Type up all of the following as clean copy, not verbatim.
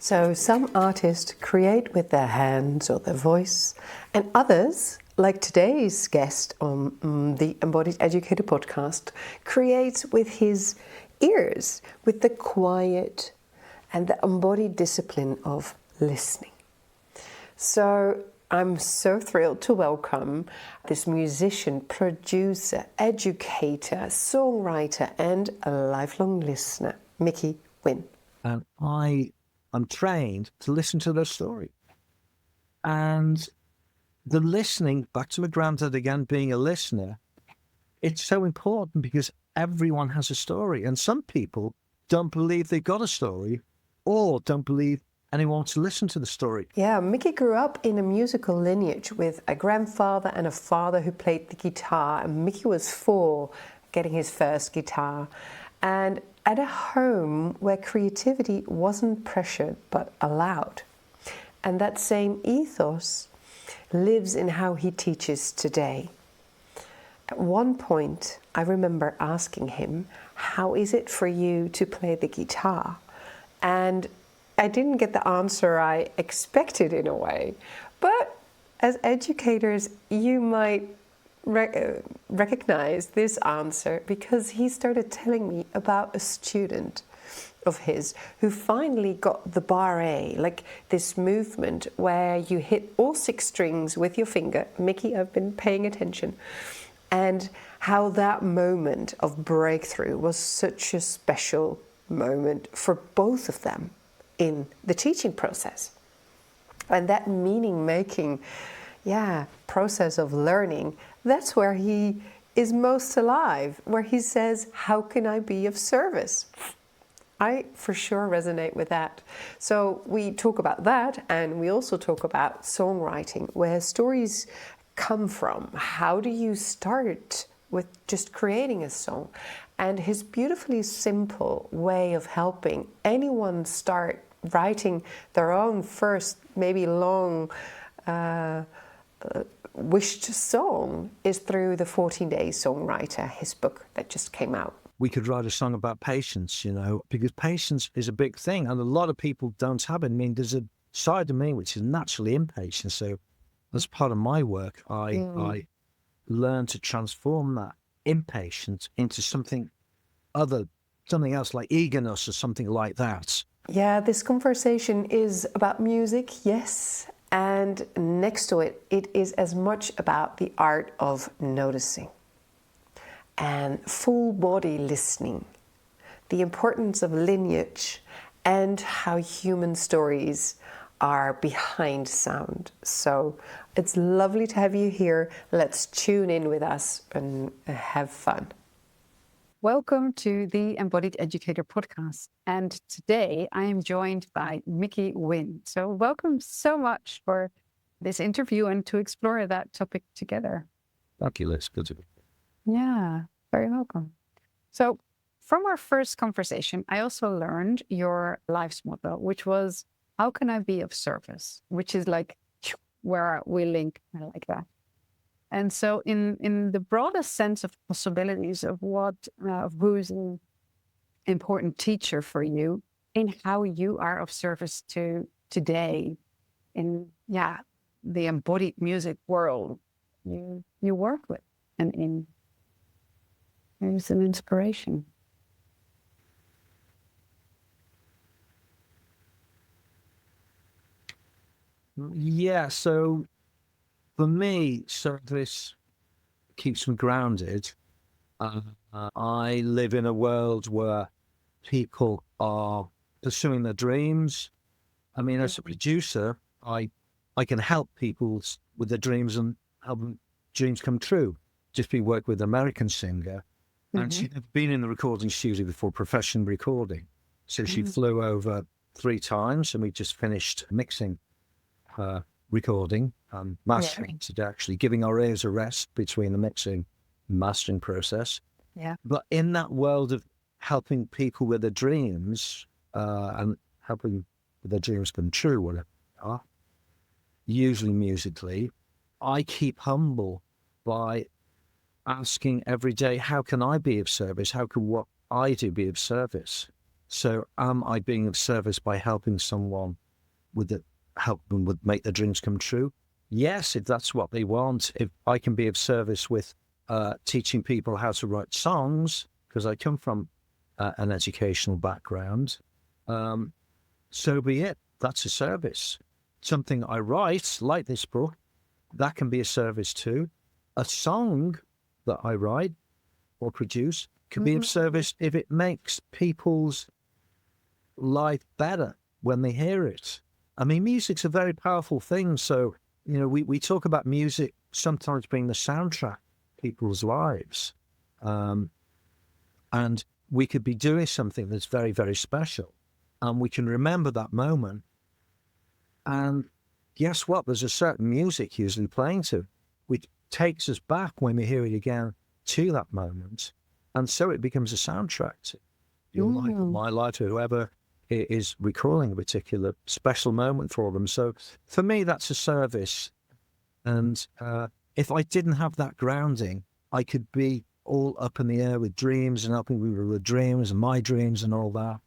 So some artists create with their hands or their voice, and others, like today's guest on the Embodied Educator Podcast, creates with his ears, with the quiet and the embodied discipline of listening. So I'm so thrilled to welcome this musician, producer, educator, songwriter, and a lifelong listener, Mickey Wynne. And I'm trained to listen to their story. And the listening, back to my granddad again, being a listener, it's so important because everyone has a story. And some people don't believe they've got a story or don't believe anyone wants to listen to the story. Yeah, Mickey grew up in a musical lineage with a grandfather and a father who played the guitar. And Mickey was 4, getting his first guitar. And at a home where creativity wasn't pressured but allowed. And that same ethos lives in how he teaches today. At one point, I remember asking him, how is it for you to play the guitar? And I didn't get the answer I expected in a way. But as educators, you might recognize this answer because he started telling me about a student of his who finally got the bar A, like this movement where you hit all 6 strings with your finger. Mickey, I've been paying attention. And how that moment of breakthrough was such a special moment for both of them in the teaching process. And that meaning-making process of learning, that's where he is most alive, where he says, how can I be of service? I for sure resonate with that. So we talk about that, and we also talk about songwriting, where stories come from. How do you start with just creating a song? And his beautifully simple way of helping anyone start writing their own first, maybe long, wished song is through the 14-Day Songwriter, his book that just came out. We could write a song about patience, because patience is a big thing and a lot of people don't have it. I mean, there's a side of me which is naturally impatient. So as part of my work, I learn to transform that impatience into something else like eagerness or something like that. Yeah, this conversation is about music, yes. And next to it, it is as much about the art of noticing and full body listening, the importance of lineage, and how human stories are behind sound. So it's lovely to have you here. Let's tune in with us and have fun. Welcome to the Embodied Educator Podcast. And today I am joined by Mickey Wynne. So welcome so much for this interview and to explore that topic together. Thank you, Liz. Good to be here. Yeah, very welcome. So from our first conversation, I also learned your life's motto, which was, how can I be of service? Which is like where we link. I like that. And so in the broadest sense of possibilities of who's an important teacher for you, in how you are of service to today in the embodied music world you work with and in. There's an inspiration. Yeah, so for me, service keeps me grounded. I live in a world where people are pursuing their dreams. I mean, as a producer, I can help people with their dreams and help them dreams come true. Just been working with an American singer, and she'd never been in the recording studio before professional recording. So she flew over 3 times, and we just finished mixing her recording and mastering today, actually giving our ears a rest between the mixing and mastering process. Yeah. But in that world of helping people with their dreams and helping with their dreams come true, whatever they are, usually musically, I keep humble by asking every day, how can I be of service? How can what I do be of service? So am I being of service by helping someone help them with make their dreams come true? Yes, if that's what they want. If I can be of service with teaching people how to write songs, because I come from an educational background, so be it. That's a service. Something I write, like this book, that can be a service too. A song that I write or produce can be of service if it makes people's life better when they hear it. I mean, music's a very powerful thing. So, we talk about music sometimes being the soundtrack to people's lives. And we could be doing something that's very, very special. And we can remember that moment. And guess what? There's a certain music usually playing to, which takes us back when we hear it again to that moment. And so it becomes a soundtrack to your life, my life, or whoever is recalling a particular special moment for them. So for me, that's a service. And if I didn't have that grounding, I could be all up in the air with dreams and helping people with dreams and my dreams and all that.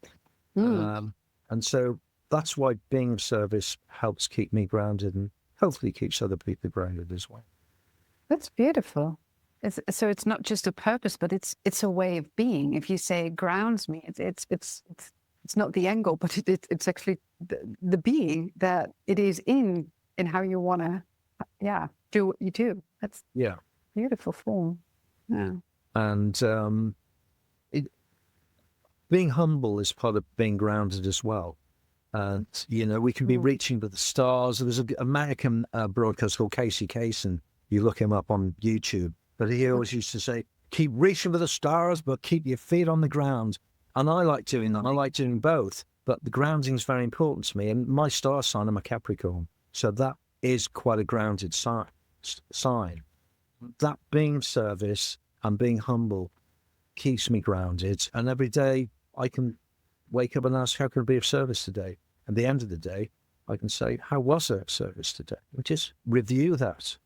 And so that's why being of service helps keep me grounded and hopefully keeps other people grounded as well. That's beautiful. So it's not just a purpose, but it's a way of being. If you say it grounds me, it's not the end goal, but it's actually the being that it is in how you want to, do what you do. That's beautiful form. Yeah. And being humble is part of being grounded as well. And, we can be reaching for the stars. There was an American broadcaster called Casey Kasem. You look him up on YouTube. But he always used to say, keep reaching for the stars, but keep your feet on the ground. And I like doing that. I like doing both. But the grounding is very important to me. And my star sign, I'm a Capricorn. So that is quite a grounded sign. That being of service and being humble keeps me grounded. And every day I can wake up and ask, how can I be of service today? At the end of the day, I can say, how was I of service today? We just review that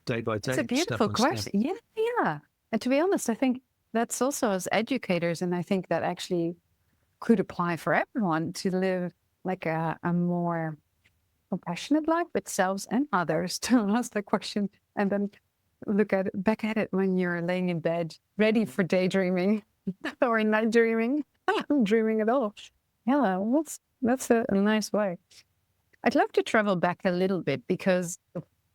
day by day. It's a beautiful question. Yeah. And to be honest, I think that's also as educators, and I think that actually could apply for everyone to live like a more compassionate life with selves and others, to ask that question and then look back at it when you're laying in bed, ready for daydreaming or night dreaming, dreaming at all. Yeah, that's a nice way. I'd love to travel back a little bit because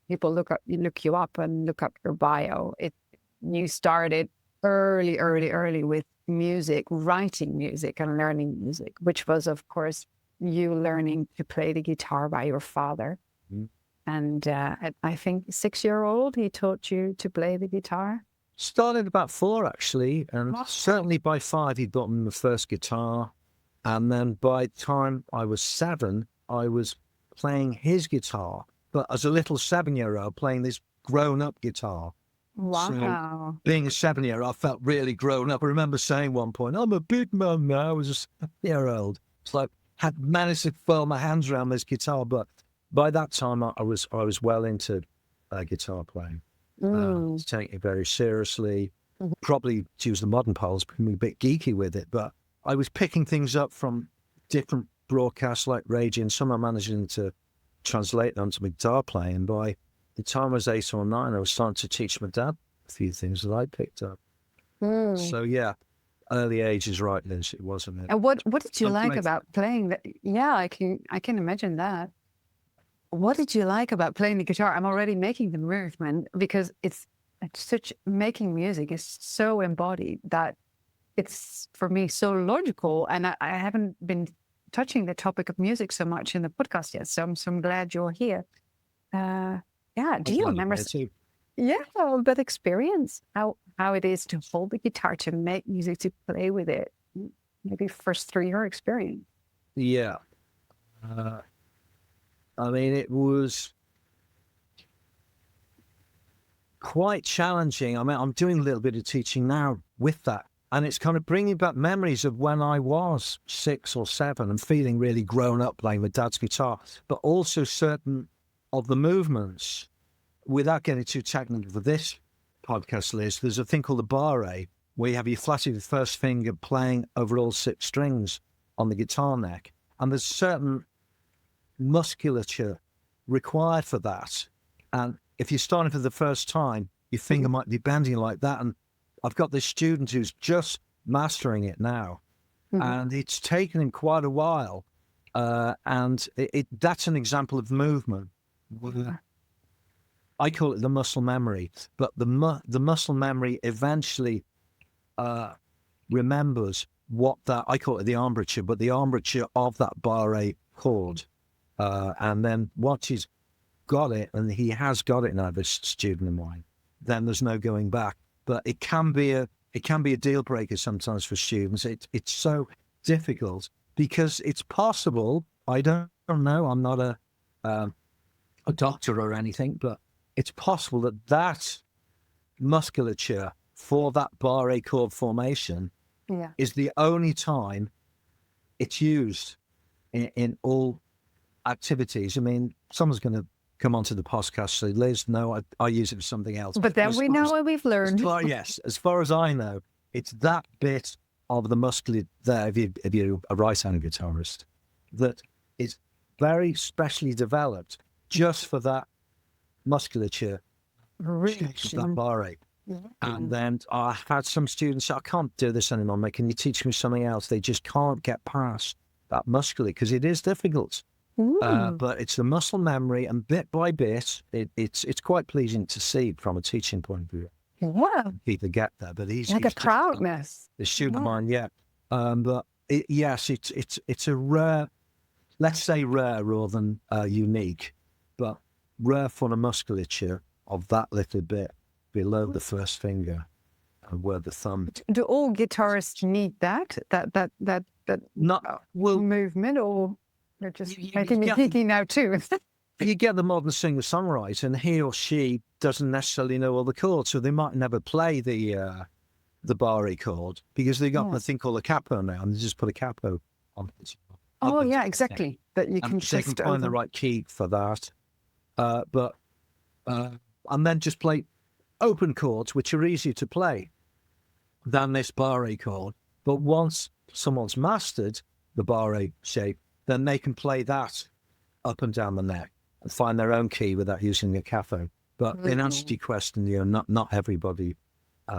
people look you up and look up your bio. You started early with music, writing music and learning music, which was, of course, you learning to play the guitar by your father. And I think 6-year-old, he taught you to play the guitar. Started about 4, actually. And certainly by 5, he bought me the first guitar. And then by the time I was 7, I was playing his guitar, but as a little 7-year-old playing this grown-up guitar. Wow. So being a 7-year-old, I felt really grown up. I remember saying at one point, I'm a big man now. I was a 7-year-old. It's like, had managed to furl my hands around this guitar, but by that time I was well into guitar playing. Taking it very seriously. Probably to use the modern poles, becoming a bit geeky with it, but I was picking things up from different broadcasts like radio, and some are managing to translate them to my guitar playing. And by the time I was 8 or 9, I was starting to teach my dad a few things that I picked up. So yeah, early age is right, Liz. It wasn't it. And what did you like about playing that? Yeah, I can imagine that. What did you like about playing the guitar? I'm already making the movement because it's making music is so embodied that it's for me so logical, and I haven't been touching the topic of music so much in the podcast yet. So I'm glad you're here. Do you remember? That experience, how it is to hold the guitar, to make music, to play with it, maybe first through your experience. Yeah. I mean, it was quite challenging. I mean, I'm doing a little bit of teaching now with that. And it's kind of bringing back memories of when I was 6 or 7 and feeling really grown up playing with Dad's guitar, but also certain of the movements. Without getting too technical for this podcast, Liz, there's a thing called the barre, where you have your flat of your first finger playing over all 6 strings on the guitar neck. And there's certain musculature required for that. And if you're starting for the first time, your finger might be bending like that. And I've got this student who's just mastering it now. And it's taken him quite a while. And that's an example of movement. I call it the muscle memory, but the muscle memory eventually remembers what that, I call it the embouchure, but the embouchure of that barre chord. And then once he's got it, and he has got it now, this student of mine, then there's no going back. But it can be a deal breaker sometimes for students. It's so difficult because it's possible. I don't know. I'm not a doctor or anything, but it's possible that musculature for that barre chord formation is the only time it's used in all activities. I mean, someone's going to come onto the podcast and say, Liz, no, I use it for something else. But then we know what we've learned. Yes, as far as I know, it's that bit of the musculature there, if you're a right-handed guitarist, that is very specially developed just for that musculature, that barre. And then I had some students say, I can't do this anymore, Mick. Can you teach me something else? They just can't get past that musculature because it is difficult. But it's the muscle memory, and bit by bit, it's quite pleasing to see from a teaching point of view. Wow. People get there, but he's like a proudness. The student of mine, but yes, it's a rare, let's say rare rather than unique, but rare for the musculature of that little bit below the first finger and where the thumb. Do all guitarists need that movement, or they're just making me geeky now too? You get the modern singer-songwriter, and he or she doesn't necessarily know all the chords, so they might never play the barre chord because they got a thing called a capo now, and they just put a capo on it. Oh yeah, exactly. That you can they can find the right key for that, and then just play open chords, which are easier to play than this barre chord. But once someone's mastered the barre shape, then they can play that up and down the neck and find their own key without using a capo. But in answer to your question, not everybody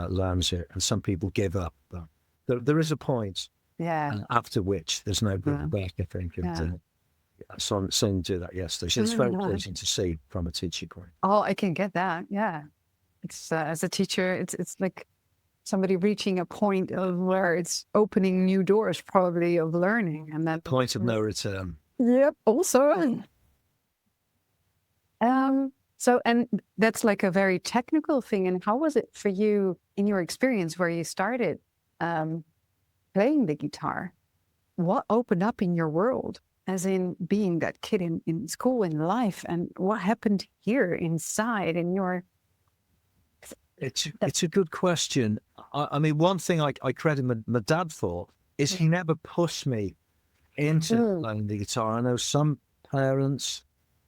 learns it, and some people give up. But there is a point after which there's no going back, I think. And, so someone do that yesterday. So it's very pleasing to see from a teacher point. Oh, I can get that. Yeah, it's as a teacher, it's like somebody reaching a point of where it's opening new doors, probably, of learning, and that point of no return. Yep. Also, so, and that's like a very technical thing. And how was it for you in your experience where you started playing the guitar? What opened up in your world, as in being that kid in school, in life, and what happened here inside in your... It's a good question. I mean, one thing I credit my dad for is he never pushed me into playing the guitar. I know some parents,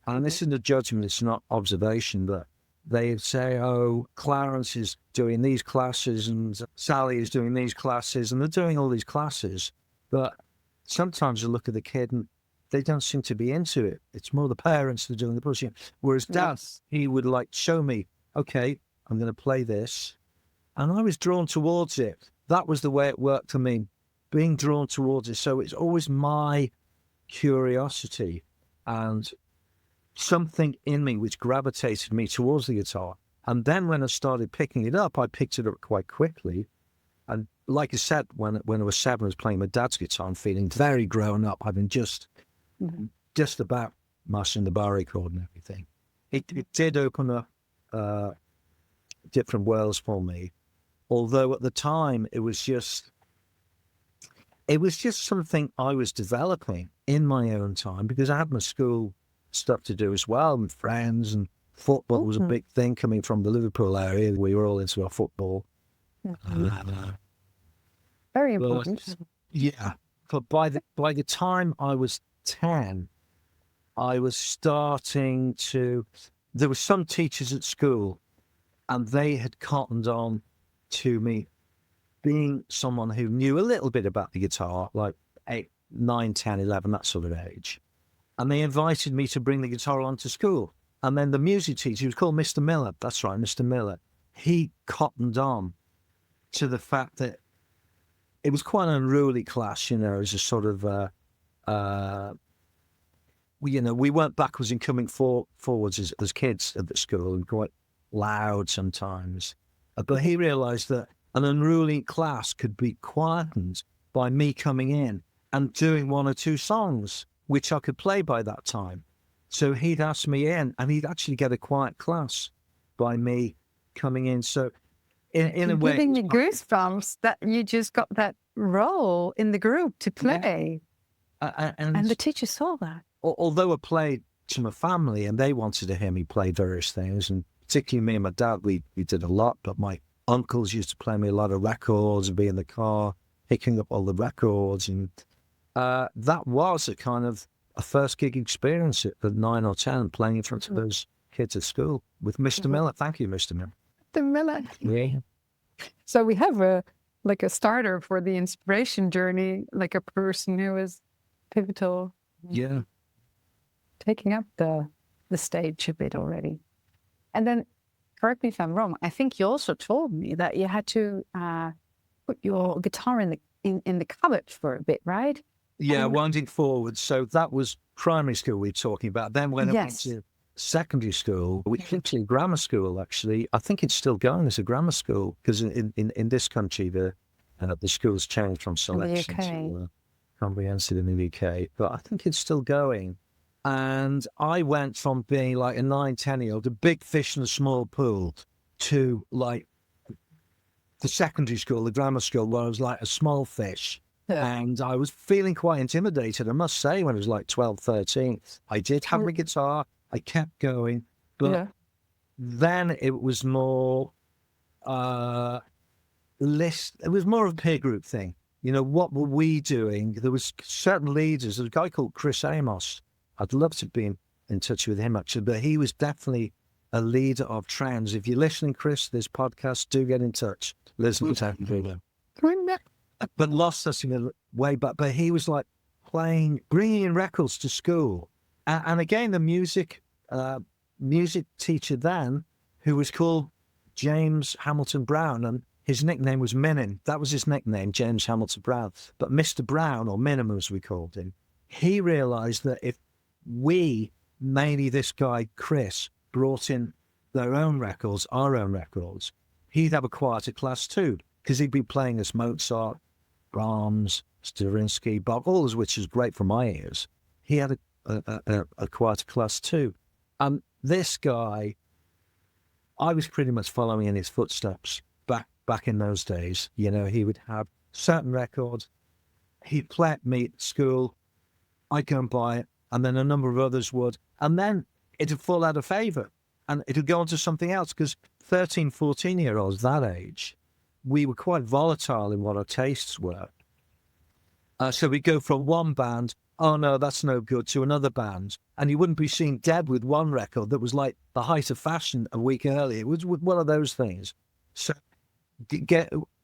and this isn't a judgment, it's not observation, but they say, oh, Clarence is doing these classes and Sally is doing these classes, and they're doing all these classes. But sometimes you look at the kid and they don't seem to be into it. It's more the parents that are doing the pushing. Whereas Dad, he would like show me, okay, I'm going to play this. And I was drawn towards it. That was the way it worked for me, being drawn towards it. So it's always my curiosity and something in me which gravitated me towards the guitar. And then when I started picking it up, I picked it up quite quickly. And like I said, when I was 7, I was playing my dad's guitar and feeling very grown up, having just about mastering the barre chord and everything. It did open up different worlds for me. Although at the time it was just something I was developing in my own time because I had my school stuff to do as well, and friends, and football was a big thing coming from the Liverpool area. We were all into our football. Very important. But by the time I was 10, I was starting to. There were some teachers at school, and they had cottoned on to me being someone who knew a little bit about the guitar, like 8, 9, 10, 11, that sort of age. And they invited me to bring the guitar along to school. And then the music teacher, he was called Mr. Miller. That's right, Mr. Miller. He cottoned on to the fact that it was quite an unruly class, as a sort of, we weren't backwards in coming forwards as kids at the school, and quite loud sometimes. But he realised that an unruly class could be quietened by me coming in and doing 1 or 2 songs, which I could play by that time. So he'd ask me in, and he'd actually get a quiet class by me coming in. So in a way, giving me goosebumps that you just got that role in the group to play. And the teacher saw that. Although I played to my family and they wanted to hear me play various things, and particularly me and my dad, we did a lot, but my uncles used to play me a lot of records and be in the car picking up all the records. And that was a kind of a first gig experience at 9 or 10, playing in front of those kids at school with Mr. Miller. Thank you, Mr. Miller. Mr. Miller. Yeah. So we have a starter for the inspiration journey, like a person who is pivotal. Yeah. Taking up the stage a bit already. And then, correct me if I'm wrong, I think you also told me that you had to put your guitar in the cupboard for a bit, right? Yeah, winding forward. So that was primary school we were talking about. Then when I went to secondary school, which actually grammar school, actually, I think it's still going as a grammar school, because in this country, the schools changed from selection to comprehensive in the UK. But I think it's still going. And I went from being like a 9, 10-year-old, a big fish in a small pool, to like the secondary school, the grammar school, where I was like a small fish. Yeah. And I was feeling quite intimidated, I must say, when I was like 12, 13. I did have my guitar. I kept going. But then it was more it was more of a peer group thing. What were we doing? There was certain leaders. There's a guy called Chris Amos. I'd love to be in touch with him, actually, but he was definitely a leader of trends. If you're listening, Chris, this podcast, do get in touch. Listen to him. But lost us in a way back. But he was like bringing in records to school. And again, the music teacher then, who was called James Hamilton Brown, and his nickname was Minnin. That was his nickname, James Hamilton Brown. But Mr. Brown, or Minnim as we called him, he realised that if we, mainly this guy, Chris, brought in our own records, he'd have a quieter class too, because he'd be playing as Mozart, Brahms, Stravinsky, Bach, all of which is great for my ears. He had a quieter class too. This guy, I was pretty much following in his footsteps back in those days. He would have certain records. He'd play at me at school. I'd go and buy it. And then a number of others would. And then it'd fall out of favour. And it'd go on to something else, because 13, 14-year-olds that age, we were quite volatile in what our tastes were. So we'd go from one band, oh no, that's no good, to another band. And you wouldn't be seen dead with one record that was like the height of fashion a week earlier. It was one of those things. So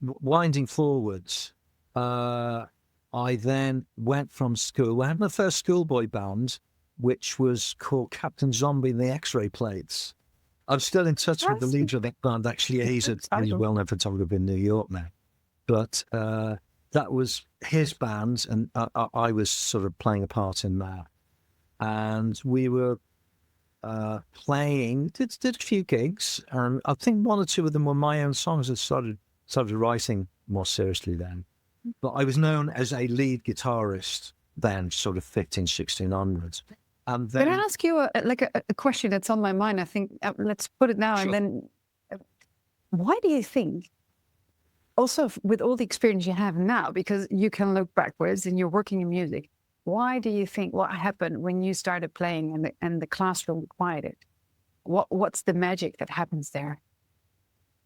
winding forwards, I then went from school. I had my first schoolboy band, which was called Captain Zombie and the X-Ray Plates. I'm still in touch with the leader of that band. Actually, he's a well-known photographer in New York now. But that was his band, and I was sort of playing a part in that. And we were playing, did a few gigs, and I think 1 or 2 of them were my own songs. I started writing more seriously then. But I was known as a lead guitarist then, sort of 15, 16 onwards. And then, can I ask you a question that's on my mind? I think let's put it now. Sure. And then, why do you think, also with all the experience you have now, because you can look backwards and you're working in music, why do you think, what happened when you started playing and the classroom quieted? What's the magic that happens there?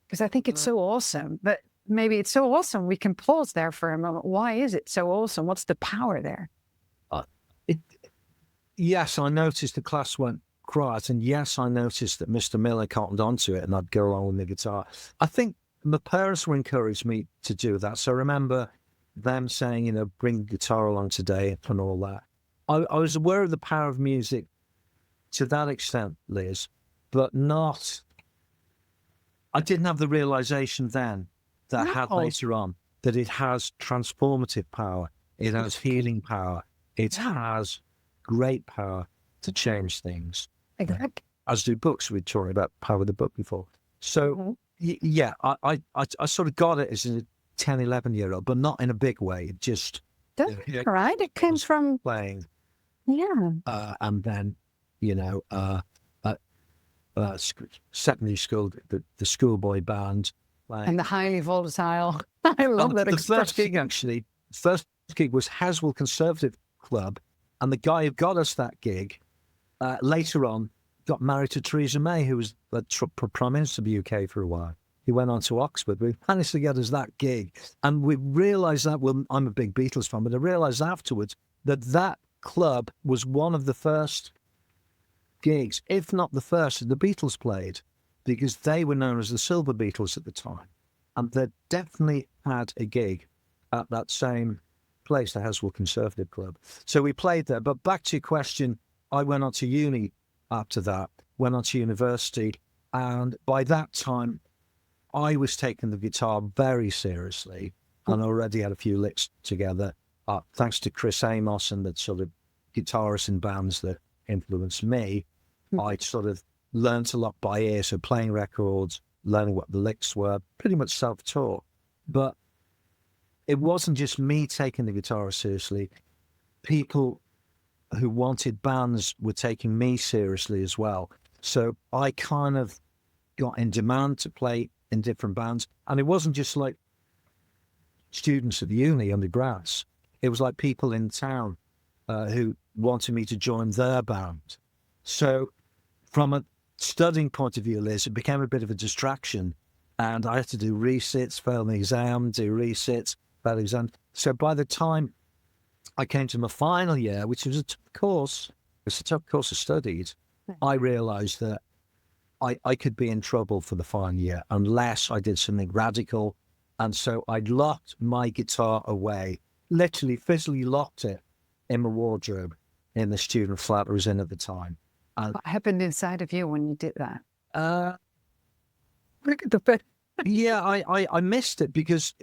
Because I think it's so awesome, but maybe it's so awesome we can pause there for a moment. Why is it so awesome? What's the power there? Yes, I noticed the class went quiet, and yes, I noticed that Mr. Miller cottoned onto it, and I'd go along with the guitar. I think my parents were encouraged me to do that. So I remember them saying, bring the guitar along today and all that. I was aware of the power of music to that extent, Liz, but not... I didn't have the realization then that I had later on, that it has transformative power, it has healing power, it has great power to change things. Exactly. As do books. We talked about power of the book before. So, I sort of got it as a 10, 11-year-old, but not in a big way. It just... That's right. It came from... playing. Yeah. And then, secondary school, the schoolboy band. And the highly volatile. I love that expression. The first gig was Haswell Conservative Club. And the guy who got us that gig, later on, got married to Theresa May, who was the Prime Minister of the UK for a while. He went on to Oxford. We managed to get us that gig. And we realised that, well, I'm a big Beatles fan, but I realised afterwards that club was one of the first gigs, if not the first, that the Beatles played, because they were known as the Silver Beatles at the time. And they definitely had a gig at that same place, the Haswell Conservative Club. So we played there. But back to your question, I went on to uni after that, went on to university. And by that time, I was taking the guitar very seriously and already had a few licks together, thanks to Chris Amos and the sort of guitarists in bands that influenced me. I sort of learned a lot by ear, so playing records, learning what the licks were, pretty much self-taught. But it wasn't just me taking the guitar seriously. People who wanted bands were taking me seriously as well. So I kind of got in demand to play in different bands. And it wasn't just like students at the uni, undergrads. It was like people in town who wanted me to join their band. So from a studying point of view, Liz, it became a bit of a distraction. And I had to do resits, fail the exam, do resits, fail the exam. So by the time I came to my final year, which was a tough course, it's a tough course of studies, I realised that I could be in trouble for the final year unless I did something radical. And so I locked my guitar away, literally physically locked it in my wardrobe in the student flat I was in at the time. And, what happened inside of you when you did that? Look at the bed. Yeah, I missed it because,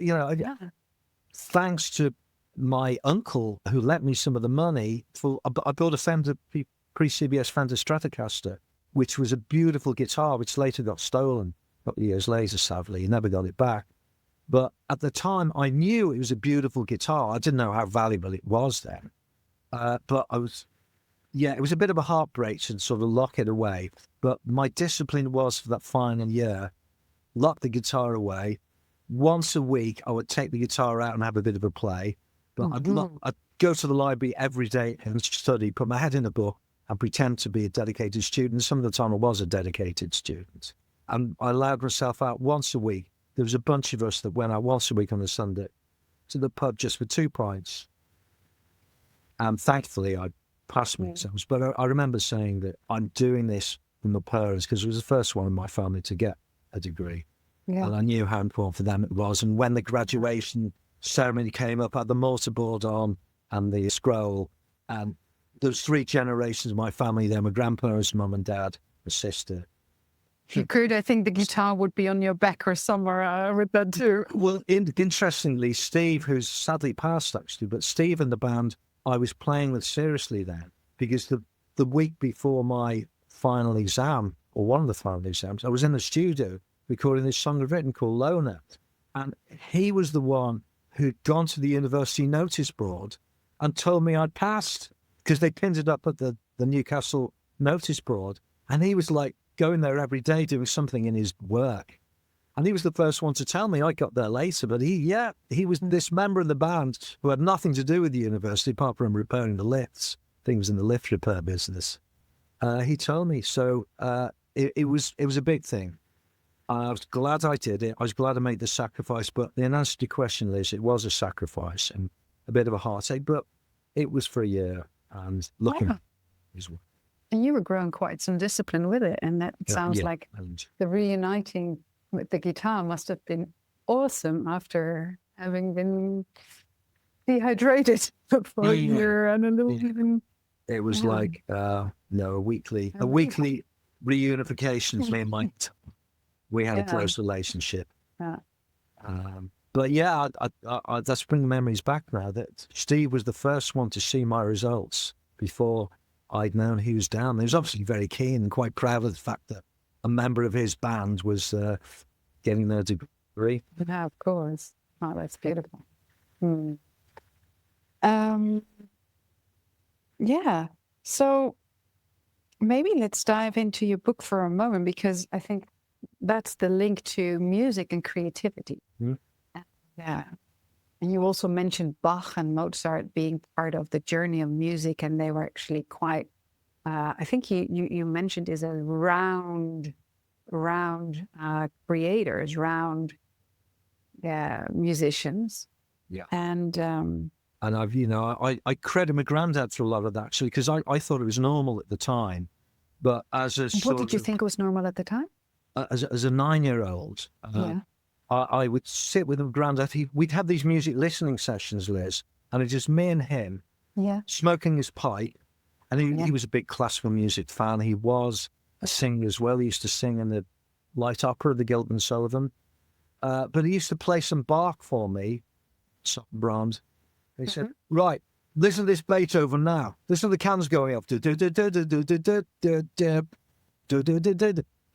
thanks to my uncle who lent me some of the money, I bought a Fender pre-CBS Fender Stratocaster, which was a beautiful guitar, which later got stolen a couple of years later, sadly. He never got it back. But at the time, I knew it was a beautiful guitar. I didn't know how valuable it was then. But it was a bit of a heartbreak to sort of lock it away. But my discipline was for that final year, lock the guitar away. Once a week, I would take the guitar out and have a bit of a play. But I'd go to the library every day and study, put my head in a book, and pretend to be a dedicated student. Some of the time I was a dedicated student. And I allowed myself out once a week. There was a bunch of us that went out once a week on a Sunday to the pub just for 2 pints. And thankfully I passed my exams. But I remember saying that I'm doing this for my parents because it was the first one in my family to get a degree. Yeah. And I knew how important for them it was. And when the graduation ceremony came up, I had the mortarboard on and the scroll, and there's 3 generations of my family there, my grandparents, mum and dad, my sister. If you could, I think the guitar would be on your back or somewhere with that too. Well, interestingly, Steve, who's sadly passed actually, but Steve and the band I was playing with seriously then, because the week before my final exam, or one of the final exams, I was in the studio recording this song I'd written called Loner. And he was the one who'd gone to the university notice board and told me I'd passed, because they pinned it up at the Newcastle notice board. And he was like going there every day doing something in his work. And he was the first one to tell me. I got there later, but he was this member of the band who had nothing to do with the university apart from repairing the lifts, things in the lift repair business. He told me. So it was a big thing. I was glad I did it. I was glad I made the sacrifice. But in answer to your question, Liz, it was a sacrifice and a bit of a heartache, but it was for a year. And looking as well. And you were growing quite some discipline with it. And that sounds like the reuniting with the guitar must have been awesome after having been dehydrated for a year and a little even. It was Yeah. like a weekly Amazing. reunification. Me and Mike, we had a Yeah. close relationship. Yeah. But yeah, that's bringing memories back now. That Steve was the first one to see my results before I'd known he was down. He was obviously very keen and quite proud of the fact that a member of his band was getting their degree. Yeah, of course. Oh, that's beautiful. Yeah. So maybe let's dive into your book for a moment, because I think that's the link to music and creativity. Yeah. And you also mentioned Bach and Mozart being part of the journey of music, and they were actually quite, I think you mentioned is a round creators, round musicians. Yeah. And I credit my granddad for a lot of that, actually, because I thought it was normal at the time. But as a what did you think was normal at the time? As a 9-year-old, I would sit with my granddad. We'd have these music listening sessions, Liz, and it's just me and him, smoking his pipe. And he was a big classical music fan. He was a singer as well. He used to sing in the light opera, the Guild and Sullivan. But he used to play some Bach for me, some Brahms. He said, right, listen to this Beethoven now. Listen to the cans going off.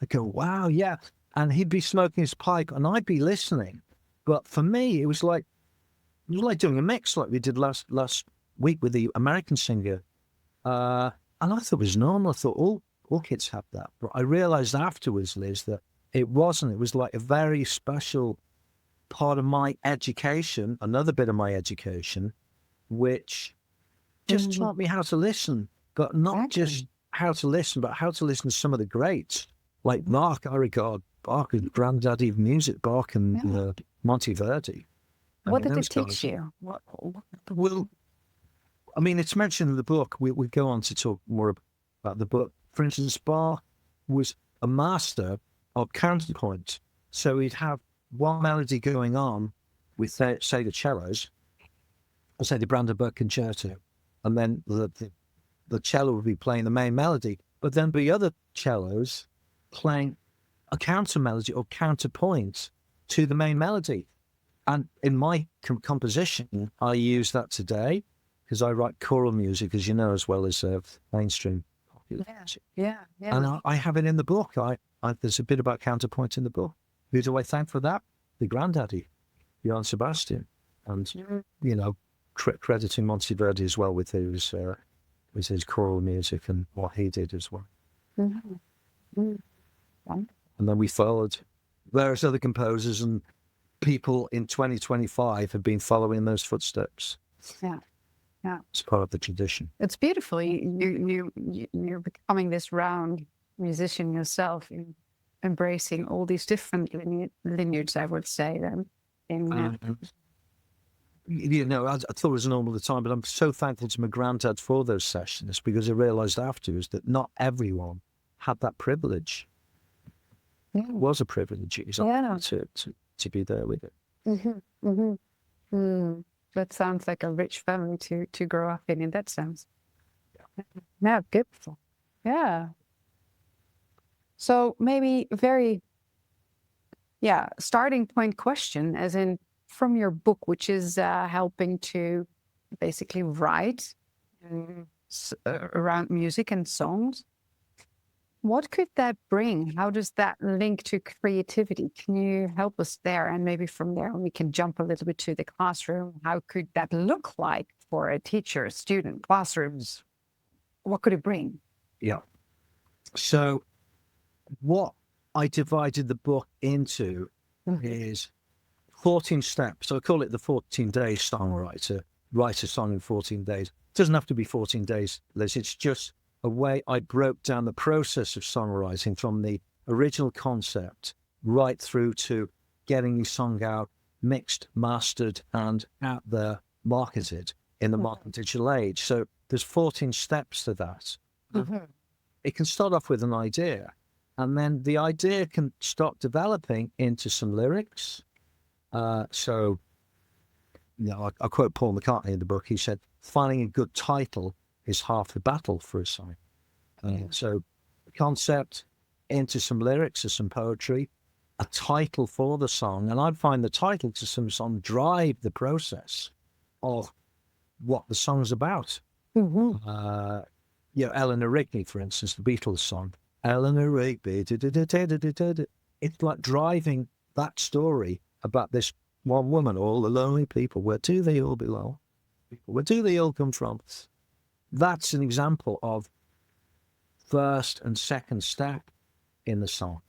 I go, wow, yeah. And he'd be smoking his pipe and I'd be listening. But for me, it was like doing a mix like we did last week with the American singer. And I thought it was normal. I thought all kids have that. But I realized afterwards, Liz, that it wasn't. It was like a very special part of my education, another bit of my education, which just taught me how to listen, but not just how to listen, but how to listen to some of the greats. Like Bach, I regard Bach as granddaddy of music, Bach and Monteverdi. What did it teach you? Well, I mean, it's mentioned in the book. We go on to talk more about the book. For instance, Bach was a master of counterpoint. So he'd have one melody going on with, say, the cellos, or say the Brandenburg Concerto, and then the cello would be playing the main melody, but then be other cellos playing a counter melody or counterpoint to the main melody. And in my composition, I use that today because I write choral music, as you know, as well as mainstream popular music. Yeah. And I have it in the book. There's a bit about counterpoint in the book. Who do I thank for that? The granddaddy, Johann Sebastian. And, crediting Monteverdi as well with his choral music and what he did as well. And then we followed various other composers, and people in 2025 have been following those footsteps. Yeah. It's part of the tradition. It's beautiful. You're becoming this round musician yourself, in embracing all these different lineages, I would say. I thought it was normal at the time, but I'm so thankful to my granddad for those sessions, because I realised afterwards that not everyone had that privilege. It was a privilege to be there with it. That sounds like a rich family to grow up in that sense. Yeah, beautiful. Yeah. So maybe starting point question, as in from your book, which is helping to basically write around music and songs. What could that bring? How does that link to creativity? Can you help us there? And maybe from there, we can jump a little bit to the classroom. How could that look like for a teacher, student, classrooms? What could it bring? Yeah. So what I divided the book into is 14 steps. So I call it the 14-day songwriter. Write a song in 14 days. It doesn't have to be 14 days, Liz. It's just a way I broke down the process of songwriting from the original concept right through to getting the song out, mixed, mastered, and out there, marketed in the modern digital age. So there's 14 steps to that. It can start off with an idea, And then the idea can start developing into some lyrics. So, I quote Paul McCartney in the book. He said, finding a good title is half the battle for a song. So the concept into some lyrics or some poetry, a title for the song. And I'd find the title to some song drive the process of what the song's about. Mm-hmm. Eleanor Rigby, for instance, the Beatles song, Eleanor Rigby, it's like driving that story about this one woman, all the lonely people. Where do they all belong? Where do they all come from? That's an example of first and second step in the song,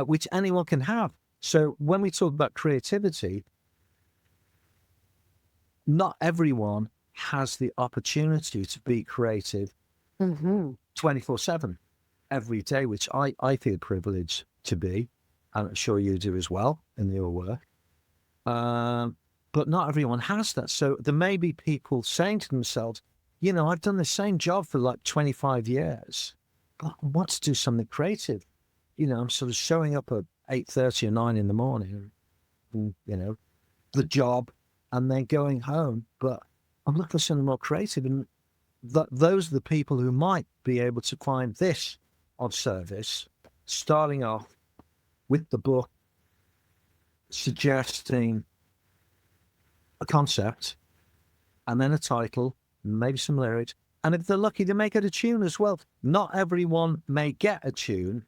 which anyone can have. So when we talk about creativity, not everyone has the opportunity to be creative 24/7 every day, which I feel privileged to be, and I'm sure you do as well in your work. But not everyone has that. So there may be people saying to themselves, I've done the same job for like 25 years, but I want to do something creative. I'm sort of showing up at 8:30 or 9 in the morning, the job, and then going home. But I'm looking for something more creative. And those are the people who might be able to find this of service, starting off with the book, suggesting a concept, and then a title, maybe some lyrics. And if they're lucky, they may get a tune as well. Not everyone may get a tune.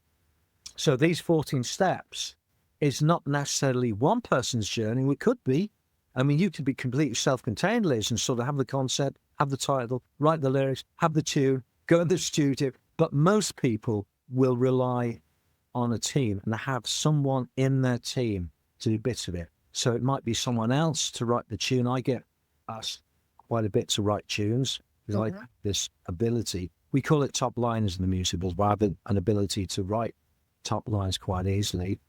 So these 14 steps is not necessarily one person's journey. It could be. I mean, you could be completely self-contained, Liz, and sort of have the concept, have the title, write the lyrics, have the tune, go in the studio. But most people will rely on a team and have someone in their team to do bits of it. So it might be someone else to write the tune. I get asked quite a bit to write tunes because I have this ability. We call it top lines in the musicals, rather than an ability to write top lines quite easily.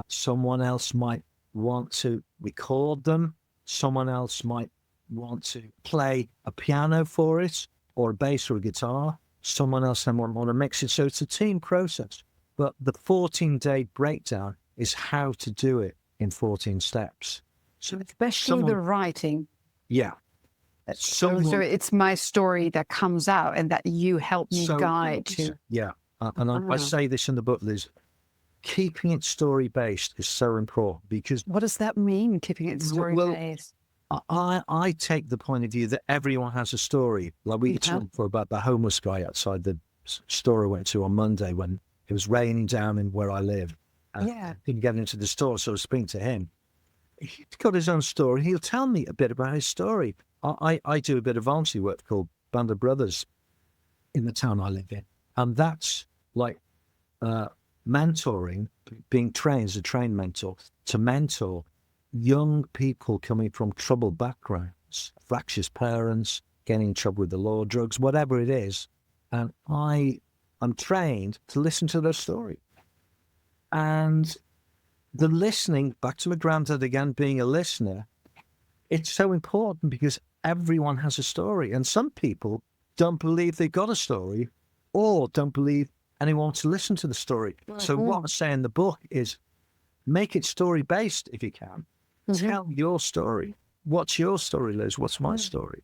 Someone else might want to record them. Someone else might want to play a piano for it, or a bass or a guitar. Someone else might want to mix it. So it's a team process. But the 14-day breakdown is how to do it in 14 steps. So especially the writing. Yeah. So it's my story that comes out and that you help me guide to. Yeah. And I say this in the book, Liz, keeping it story-based is so important because... What does that mean, keeping it story-based? I take the point of view that everyone has a story. Like we talked about the homeless guy outside the store I went to on Monday when it was raining down in where I live. And didn't get into the store, so I was speaking to him. He's got his own story. He'll tell me a bit about his story. I do a bit of volunteer work called Band of Brothers in the town I live in. And that's like mentoring, being trained as a trained mentor, to mentor young people coming from troubled backgrounds, fractious parents, getting in trouble with the law, drugs, whatever it is. And I'm trained to listen to their story. And the listening, back to my granddad again, being a listener, it's so important because everyone has a story. And some people don't believe they've got a story or don't believe anyone wants to listen to the story. So what I say in the book is make it story-based if you can. Tell your story. What's your story, Liz? What's my story?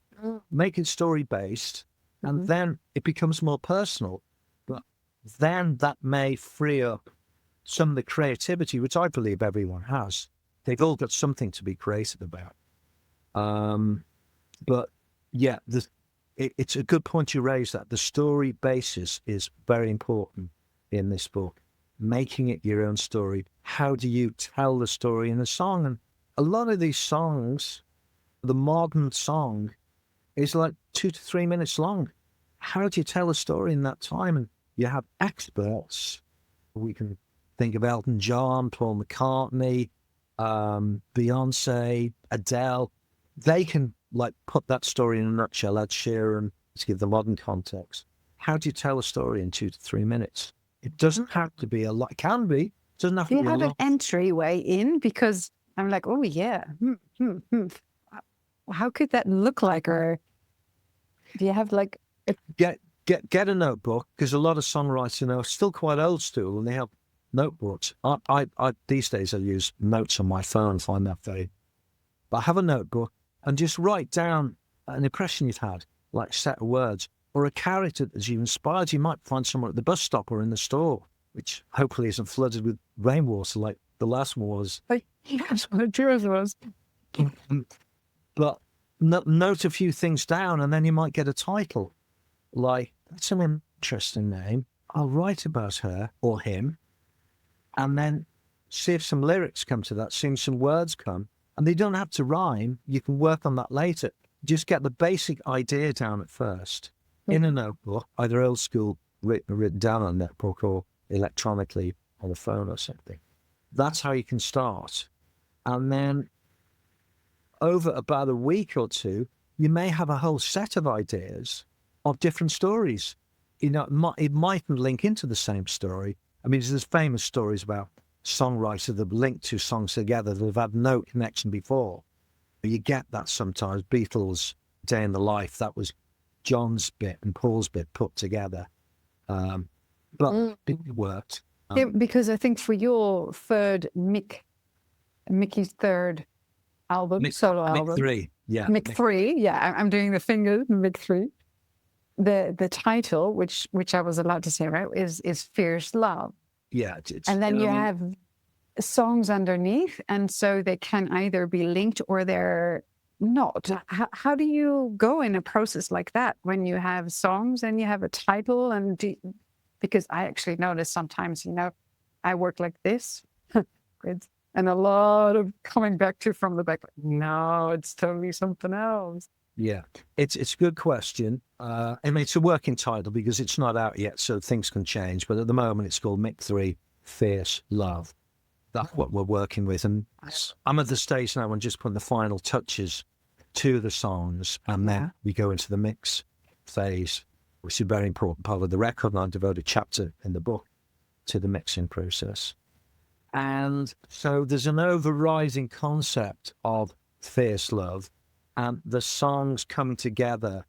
Make it story-based, and then it becomes more personal. But then that may free up some of the creativity, which I believe everyone has. They've all got something to be creative about. But yeah, it's a good point you raise that. The story basis is very important in this book. Making it your own story. How do you tell the story in a song? And a lot of these songs, the modern song, is like 2 to 3 minutes long. How do you tell a story in that time? And you have experts. We can think of Elton John, Paul McCartney, Beyonce, Adele. They can like put that story in a nutshell. Ed Sheeran, to give the modern context. How do you tell a story in 2 to 3 minutes? It doesn't have to be a lot. It can be. It doesn't have to be a lot. Do you have an entryway in? Because I'm like, oh yeah. How could that look like? Or do you have like... get a notebook, because a lot of songwriters are still quite old school and they have notebooks. I these days I use notes on my phone, find that very. But have a notebook and just write down an impression you've had, like a set of words, or a character that's you inspired. You might find someone at the bus stop or in the store, which hopefully isn't flooded with rainwater like the last one was. Yes, what a yours was. But note a few things down, and then you might get a title. Like, that's an interesting name. I'll write about her or him, and then see if some lyrics come to that, see if some words come. And they don't have to rhyme. You can work on that later. Just get the basic idea down at first in a notebook, either old school, written down on a notebook, or electronically on the phone or something. That's how you can start. And then over about a week or two, you may have a whole set of ideas of different stories. You know, it mightn't link into the same story. I mean, there's famous stories about songwriters that link two songs together that have had no connection before. You get that sometimes. Beatles' Day in the Life, that was John's bit and Paul's bit put together. But it worked. Yeah, because I think for your third Mickey's third album, solo album. Mick 3, yeah. Mick 3, yeah, I'm doing the fingers, Mick 3. The title, which I was allowed to say, right, is Fierce Love. Yeah. And then you have songs underneath, and so they can either be linked or they're not. How do you go in a process like that when you have songs and you have a title? And because I actually notice sometimes, you know, I work like this, and a lot of coming back to from the back. No, it's totally something else. Yeah, it's a good question. I mean, it's a working title because it's not out yet, so things can change. But at the moment, it's called Mick 3, Fierce Love. That's what we're working with. And I'm at the stage now when just putting the final touches to the songs, and then we go into the mix phase, which is a very important part of the record. And I devote a chapter in the book to the mixing process. And so there's an overriding concept of fierce love, and the songs come together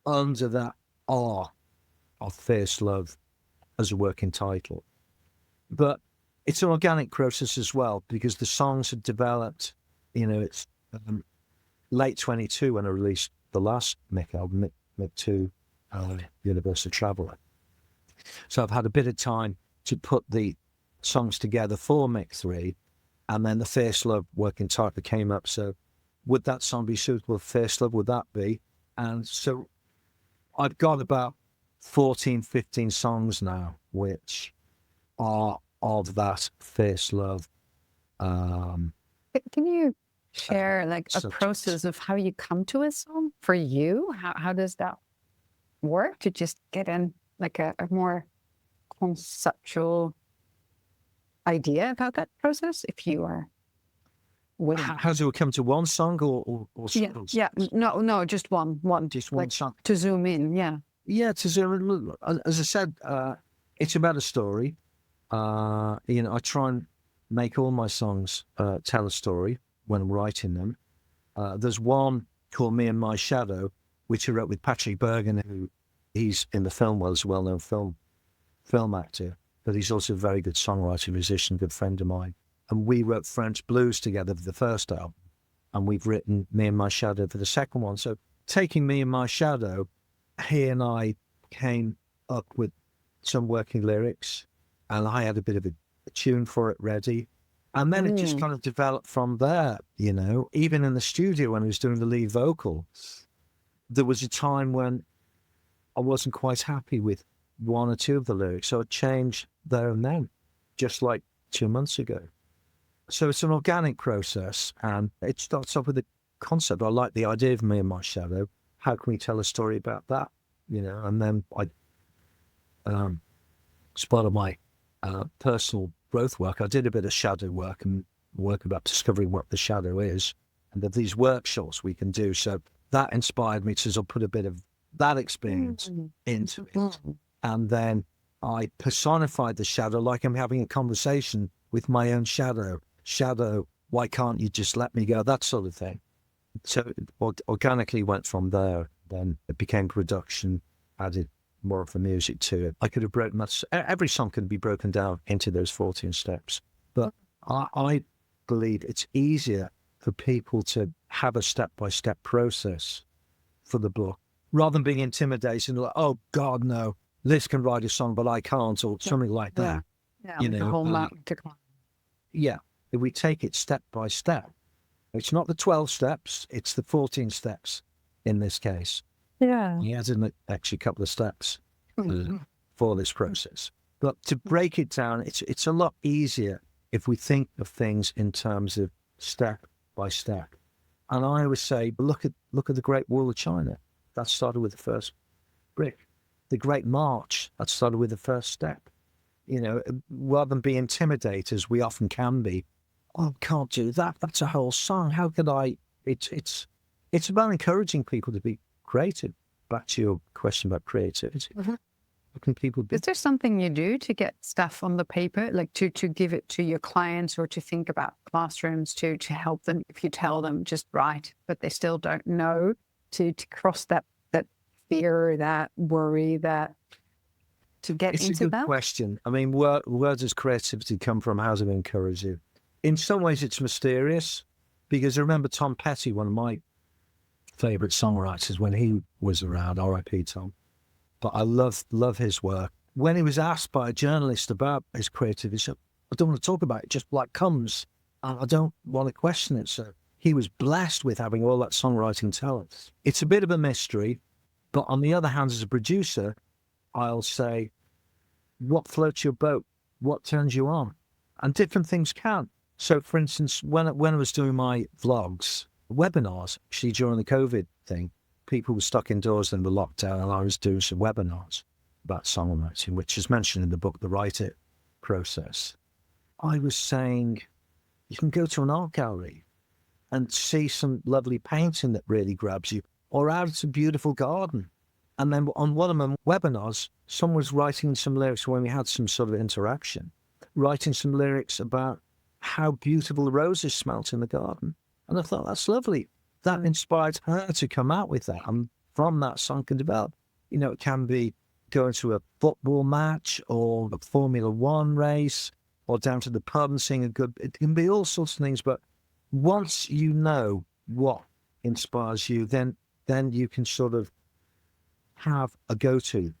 under that awe of fierce love as a working title. But it's an organic process as well, because the songs have developed, you know, it's late 22 when I released the last Mick album, Mick 2, Universal Traveller. So I've had a bit of time to put the songs together for Mick 3, and then the Fierce Love working title came up. So would that song be suitable for Fierce Love? Would that be? And so I've got about 14, 15 songs now, which are of that Fierce Love. Can you share like a process of how you come to a song for you? How does that work to just get in like a more conceptual idea about that process, if you are willing? How do we come to one song or yeah, no, just one, just one song to zoom in? Yeah, to zoom in. As I said, it's about a story. You know, I try and make all my songs tell a story when I'm writing them. There's one called Me and My Shadow, which I wrote with Patrick Bergen, who he's in the film world, as a well-known film actor, but he's also a very good songwriter, musician, good friend of mine. And we wrote French blues together for the first album, and we've written Me and My Shadow for the second one. So taking Me and My Shadow, he and I came up with some working lyrics, and I had a bit of a tune for it ready. And then it just kind of developed from there, you know. Even in the studio when I was doing the lead vocal, there was a time when I wasn't quite happy with one or two of the lyrics. So I changed there and then, just like 2 months ago. So it's an organic process, and it starts off with a concept. I like the idea of Me and My Shadow. How can we tell a story about that? You know, and then as part of my personal growth work, I did a bit of shadow work and work about discovering what the shadow is, and that these workshops we can do. So that inspired me to put a bit of that experience into it. And then I personified the shadow like I'm having a conversation with my own shadow. Shadow, why can't you just let me go? That sort of thing. So it organically went from there. Then it became production, added more of the music to it. I could have broken every song can be broken down into those 14 steps. But I believe it's easier for people to have a step-by-step process for the book, rather than being intimidated and like, oh God, no, Liz can write a song, but I can't, or something like that. Yeah, you like know, a whole mountain to climb. Yeah, if we take it step by step, it's not the 12 steps, it's the 14 steps in this case. Yeah. He has an extra couple of steps for this process. But to break it down, it's a lot easier if we think of things in terms of step by step. And I always say, look at the Great Wall of China. That started with the first brick. The Great March, that started with the first step. You know, rather than be intimidated, as we often can be, oh, I can't do that. That's a whole song. How could I? It's about encouraging people to be creative. Back to your question about creativity. Mm-hmm. What can people do? Is there something you do to get stuff on the paper, like to give it to your clients, or to think about classrooms to help them if you tell them just write, but they still don't know, to cross that fear, that worry, that to get It's into a good that? question. I mean, where does creativity come from? How does it encourage you? In some ways, it's mysterious, because I remember Tom Petty, one of my favourite songwriters, when he was around, R.I.P. Tom. But I love his work. When he was asked by a journalist about his creativity, he said, I don't want to talk about it, just like comes. And I don't want to question it. So he was blessed with having all that songwriting talent. It's a bit of a mystery. But on the other hand, as a producer, I'll say, what floats your boat? What turns you on? And different things can. So, for instance, when I was doing my vlogs, webinars, actually during the COVID thing, people were stuck indoors and were locked down, and I was doing some webinars about songwriting, which is mentioned in the book, The Write It Process. I was saying, you can go to an art gallery and see some lovely painting that really grabs you, or out at a beautiful garden. And then on one of my webinars, someone was writing some lyrics when we had some sort of interaction, writing some lyrics about how beautiful the roses smelt in the garden. And I thought, that's lovely. That inspired her to come out with that. And from that, song can develop. You know, it can be going to a football match or a Formula One race or down to the pub and seeing it can be all sorts of things. But once you know what inspires you, then you can sort of have a go-to.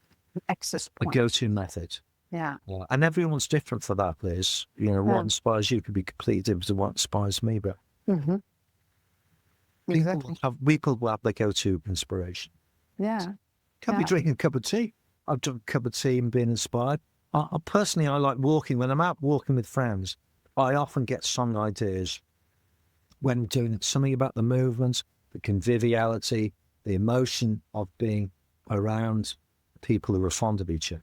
Access point. A go-to method. Yeah. And everyone's different for that, Liz. You know, what inspires you could be completely different to what inspires me, but Exactly. people will have their go-to inspiration. Yeah. Can be drinking a cup of tea. I've drunk a cup of tea and been inspired. Personally, I like walking. When I'm out walking with friends, I often get song ideas when I'm doing it. Something about the movement, the conviviality, the emotion of being around people who are fond of each other.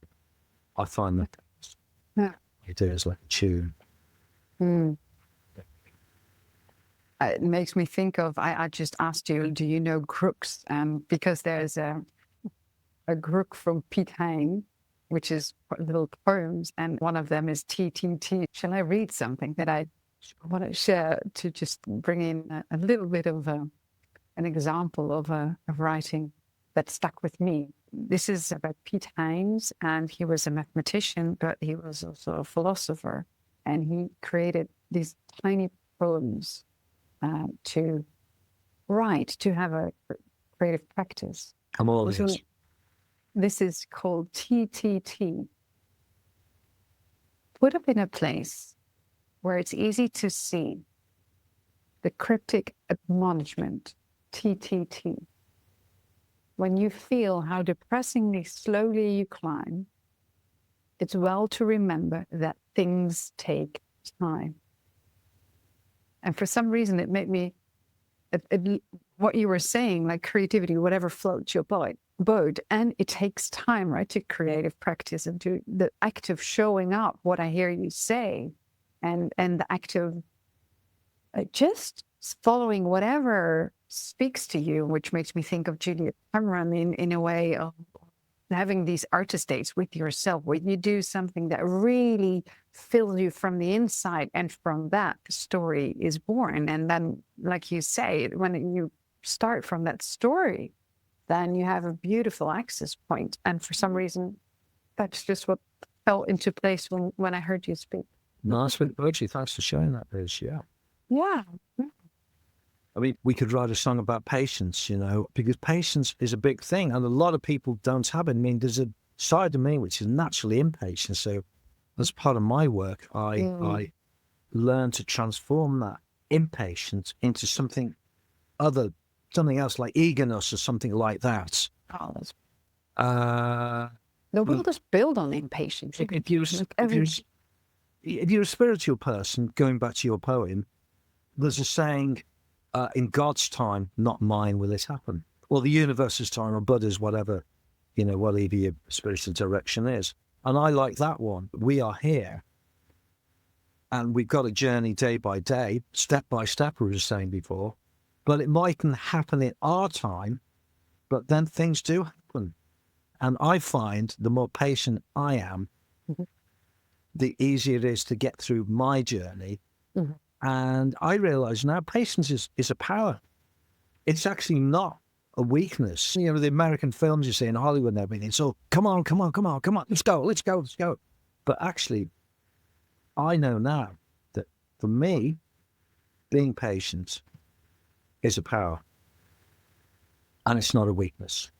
I find that ideas like a tune. It makes me think of, I just asked you, do you know Crooks? Because there's a Crook from Pete Hein, which is little poems, and one of them is TTT. Shall I read something that I want to share to just bring in a little bit of an example of writing that stuck with me? This is about Pete Hines, and he was a mathematician, but he was also a philosopher, and he created these tiny poems to write, to have a creative practice. I'm all ears. This is called TTT. Put up in a place where it's easy to see the cryptic admonishment, TTT. When you feel how depressingly slowly you climb, it's well to remember that things take time. And for some reason, it made me, what you were saying, like creativity, whatever floats your boat, and it takes time, right, to creative practice and to the act of showing up, what I hear you say, and the act of just following whatever speaks to you, which makes me think of Julia Cameron in a way of having these artist dates with yourself, where you do something that really fills you from the inside, and from that, the story is born. And then, like you say, when you start from that story, then you have a beautiful access point. And for some reason, that's just what fell into place when I heard you speak. Nice with poetry. Thanks for sharing that, Liz. Yeah. Yeah. I mean, we could write a song about patience, because patience is a big thing, and a lot of people don't have it. I mean, there's a side of me which is naturally impatient. So, as part of my work, I learn to transform that impatience into something else like eagerness or something like that. Oh, that's... The world is built on impatience. If you're a spiritual person, going back to your poem, there's a saying, in God's time, not mine, will it happen. Or the universe's time, or Buddha's, whatever your spiritual direction is. And I like that one. We are here, and we've got a journey day by day, step by step, we were saying before, but it mightn't happen in our time, but then things do happen. And I find the more patient I am, the easier it is to get through my journey. And I realize now patience is a power. It's actually not a weakness. The American films you see in Hollywood and everything, it's all, come on, let's go. But actually, I know now that for me, being patient is a power. And it's not a weakness.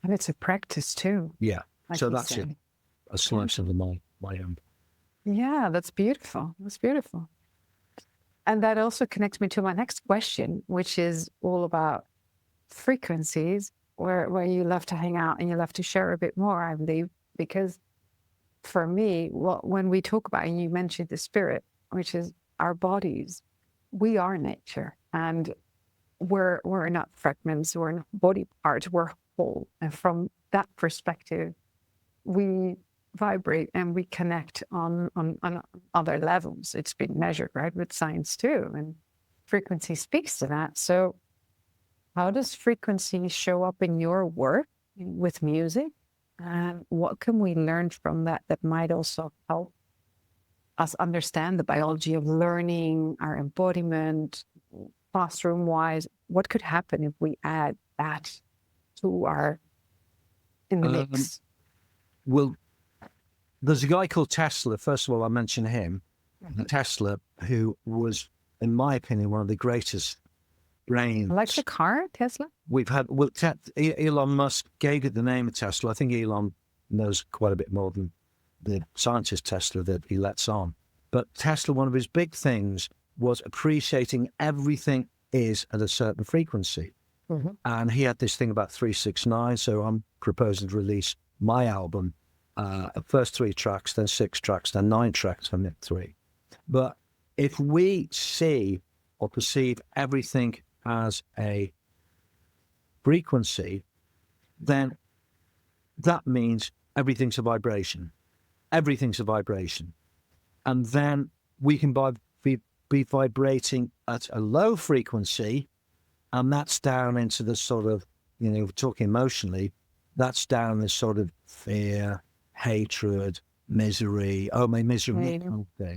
And it's a practice too. Yeah. Like so that's it. A slice of my own. Yeah, that's beautiful. That's beautiful. And that also connects me to my next question, which is all about frequencies, where you love to hang out and you love to share a bit more, I believe, because for me, when we talk about, and you mentioned the spirit, which is our bodies, we are nature, and we're not fragments, we're not body parts, we're whole. And from that perspective, we vibrate and we connect on other levels. It's been measured, right, with science too, and frequency speaks to that. So how does frequency show up in your work with music? And what can we learn from that might also help us understand the biology of learning, our embodiment, classroom-wise? What could happen if we add that to in the mix? Well, there's a guy called Tesla. First of all, I'll mention him. Tesla, who was, in my opinion, one of the greatest brains. Like the car, Tesla? We've had, Elon Musk gave it the name of Tesla. I think Elon knows quite a bit more than the scientist Tesla that he lets on. But Tesla, one of his big things was appreciating everything is at a certain frequency. And he had this thing about 369. So I'm proposing to release my album, first 3 tracks, then 6 tracks, then 9 tracks from it 3. But if we see or perceive everything as a frequency, then that means everything's a vibration. Everything's a vibration. And then we can be vibrating at a low frequency, and that's down into the sort of, we're talking emotionally, that's down this sort of fear, hatred, misery,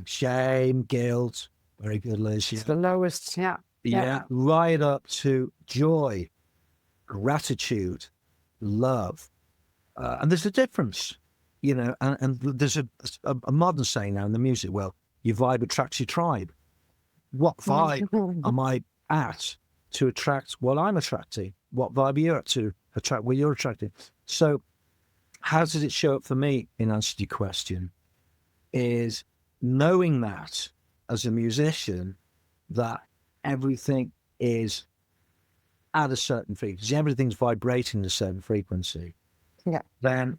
shame, guilt. Very good, Liz. It's the lowest, yeah. Yeah, right up to joy, gratitude, love. And there's a difference, and there's a modern saying now in the music, well, your vibe attracts your tribe. What vibe am I at to attract what I'm attracting? What vibe are you at to attract what you're attracting? So how does it show up for me, in answer to your question, is knowing that as a musician, that everything is at a certain frequency, everything's vibrating at a certain frequency. Yeah. Then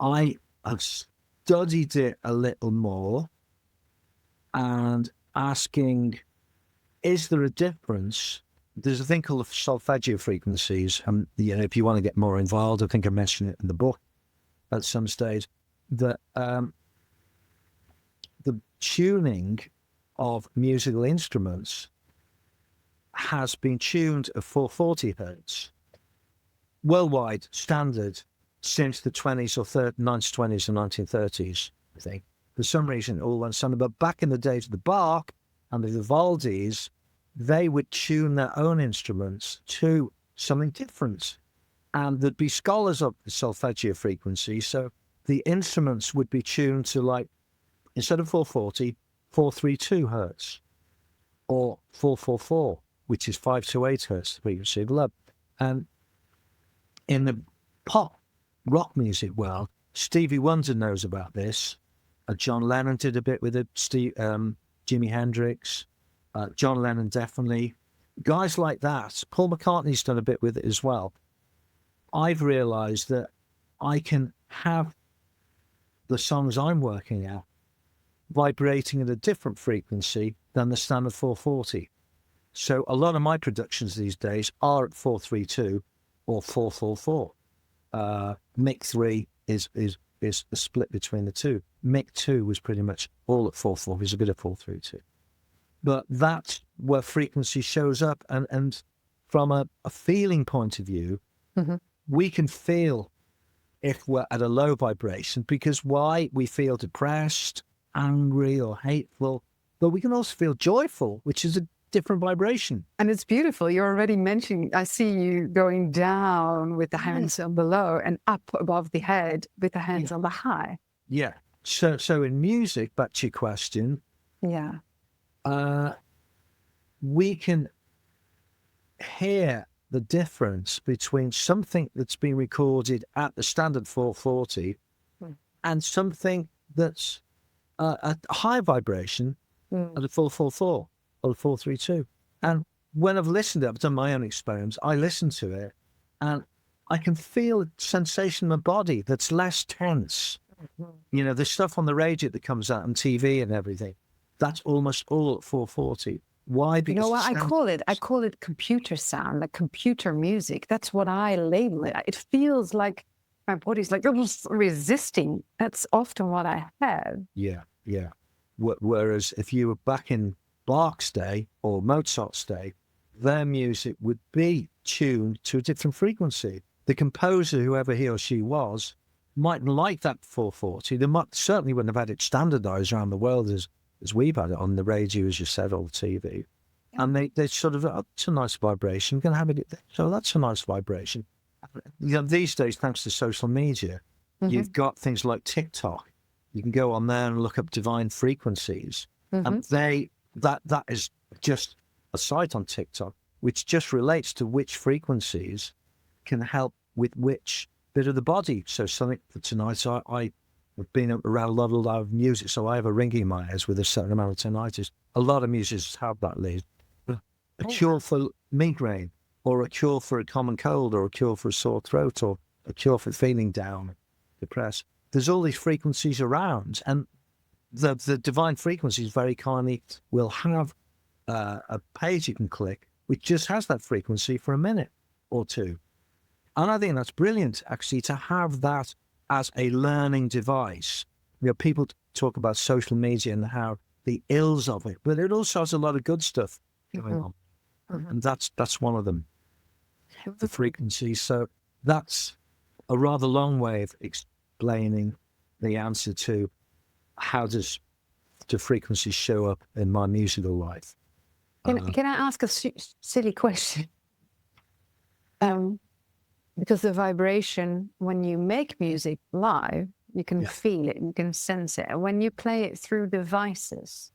I have studied it a little more and asking, is there a difference? There's a thing called solfeggio frequencies. If you want to get more involved, I think I mentioned it in the book at some stage, that the tuning of musical instruments has been tuned at 440 hertz, worldwide standard since the 1920s and 1930s, I think. For some reason, all went standard. But back in the days of the Bach and the Vivaldis, they would tune their own instruments to something different. And there'd be scholars of the solfeggio frequency. So the instruments would be tuned to, like, instead of 440, 432 hertz, or 444, which is 528 hertz, the frequency of love. And in the pop rock music world, Stevie Wonder knows about this. John Lennon did a bit with it. Jimi Hendrix, John Lennon definitely. Guys like that. Paul McCartney's done a bit with it as well. I've realised that I can have the songs I'm working at vibrating at a different frequency than the standard 440. So a lot of my productions these days are at 432 or 444. Mick 3 is a split between the two. Mick 2 was pretty much all at 4/4. There's a bit of 4/3/2. But that's where frequency shows up. And from a feeling point of view, we can feel if we're at a low vibration, because why? We feel depressed, angry, or hateful. But we can also feel joyful, which is a different vibration. And it's beautiful. You're already mentioning, I see you going down with the hands on the low and up above the head with the hands on the high. Yeah. So in music, back to your question, we can hear the difference between something that's been recorded at the standard 440 and something that's at a high vibration at a 444 or 432. And when I've listened to it, I've done my own experiments, I listen to it and I can feel a sensation in my body that's less tense. You know, the stuff on the radio that comes out on TV and everything, that's almost all at 440. Why? Because you know what I call it? I call it computer sound, like computer music. That's what I label it. It feels like my body's like resisting. That's often what I have. Yeah. Whereas if you were back in Bach's day or Mozart's day, their music would be tuned to a different frequency. The composer, whoever he or she was, mightn't like that 440. They certainly wouldn't have had it standardized around the world as we've had it on the radio, as you said, or the TV. Yeah. And they sort of, oh, that's a nice vibration. Can I have it? So that's a nice vibration. You know, these days, thanks to social media, you've got things like TikTok. You can go on there and look up divine frequencies. And that is just a site on TikTok, which just relates to which frequencies can help with which bit of the body. So something for tonight, I've been around a lot of music, so I have a ringing in my ears with a certain amount of tinnitus. A lot of musicians have that lead. A cure for migraine, or a cure for a common cold, or a cure for a sore throat, or a cure for feeling down, depressed. There's all these frequencies around, and the divine frequencies very kindly will have a page you can click, which just has that frequency for a minute or two. And I think that's brilliant, actually, to have that as a learning device. You know, people talk about social media and how the ills of it, but it also has a lot of good stuff going on. And that's one of them, the frequencies. So that's a rather long way of explaining the answer to how does the frequencies show up in my musical life. Can I ask a silly question? Because the vibration, when you make music live, you can feel it, you can sense it. And when you play it through devices,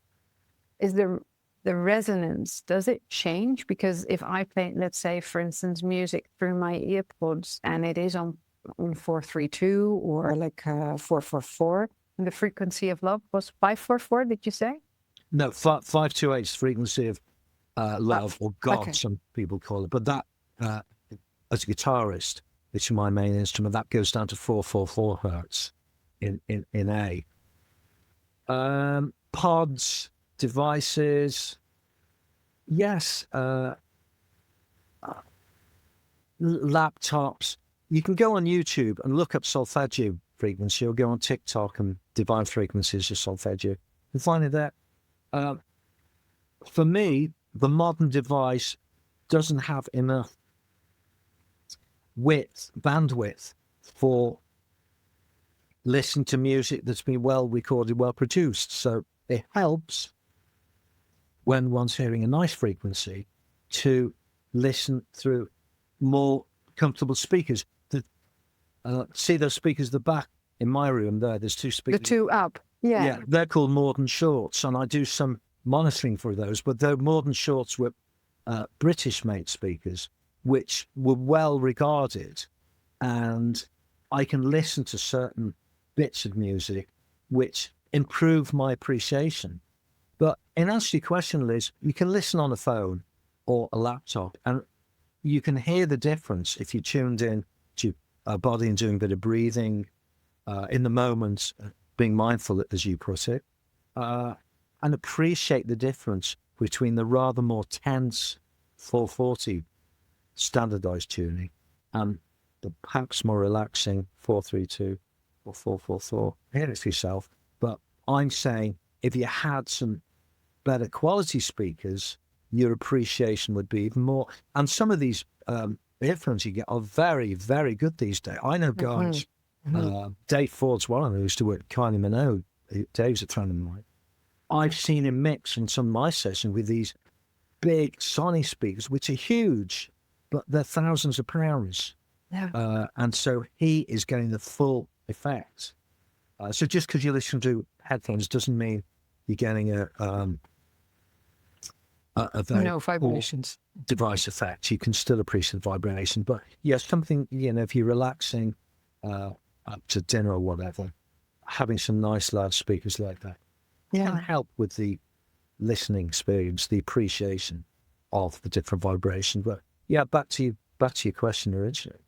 is the resonance, does it change? Because if I play, let's say, for instance, music through my earpods and it is on 432 or like 444, and the frequency of love was 544, did you say? No, 528 is the frequency of love or God, okay. Some people call it. But that, as a guitarist, which is my main instrument, that goes down to 444 hertz in A. Pods, devices, yes. Laptops. You can go on YouTube and look up solfeggio frequency, or go on TikTok and divine frequencies of solfeggio and find it there. For me, the modern device doesn't have enough bandwidth for listening to music that's been well recorded, well produced. So it helps when one's hearing a nice frequency to listen through more comfortable speakers. See those speakers at the back in my room there? There's two speakers. The two up. Yeah. They're called Morden Shorts, and I do some monitoring for those. But the Morden Shorts were British-made speakers, which were well regarded, and I can listen to certain bits of music which improve my appreciation. But in answer to your question, Liz, you can listen on a phone or a laptop, and you can hear the difference if you tuned in to a body and doing a bit of breathing in the moment, being mindful, as you put it, and appreciate the difference between the rather more tense 440 standardized tuning and the perhaps more relaxing 432 or 444. Hear it for yourself. But I'm saying if you had some better quality speakers, your appreciation would be even more. And some of these earphones you get are very, very good these days. I know guys, Dave Ford's one of them who used to work at Kylie Minogue. Dave's a friend of mine. I've seen him mix in some of my sessions with these big Sony speakers, which are huge, but they're thousands of pounds. Yeah. And so he is getting the full effect. So just because you listen to headphones doesn't mean you're getting a very No vibrations. device effect. You can still appreciate the vibration. But yes, something, if you're relaxing up to dinner or whatever, having some nice loudspeakers like that can help with the listening experience, the appreciation of the different vibration. But back to your question originally.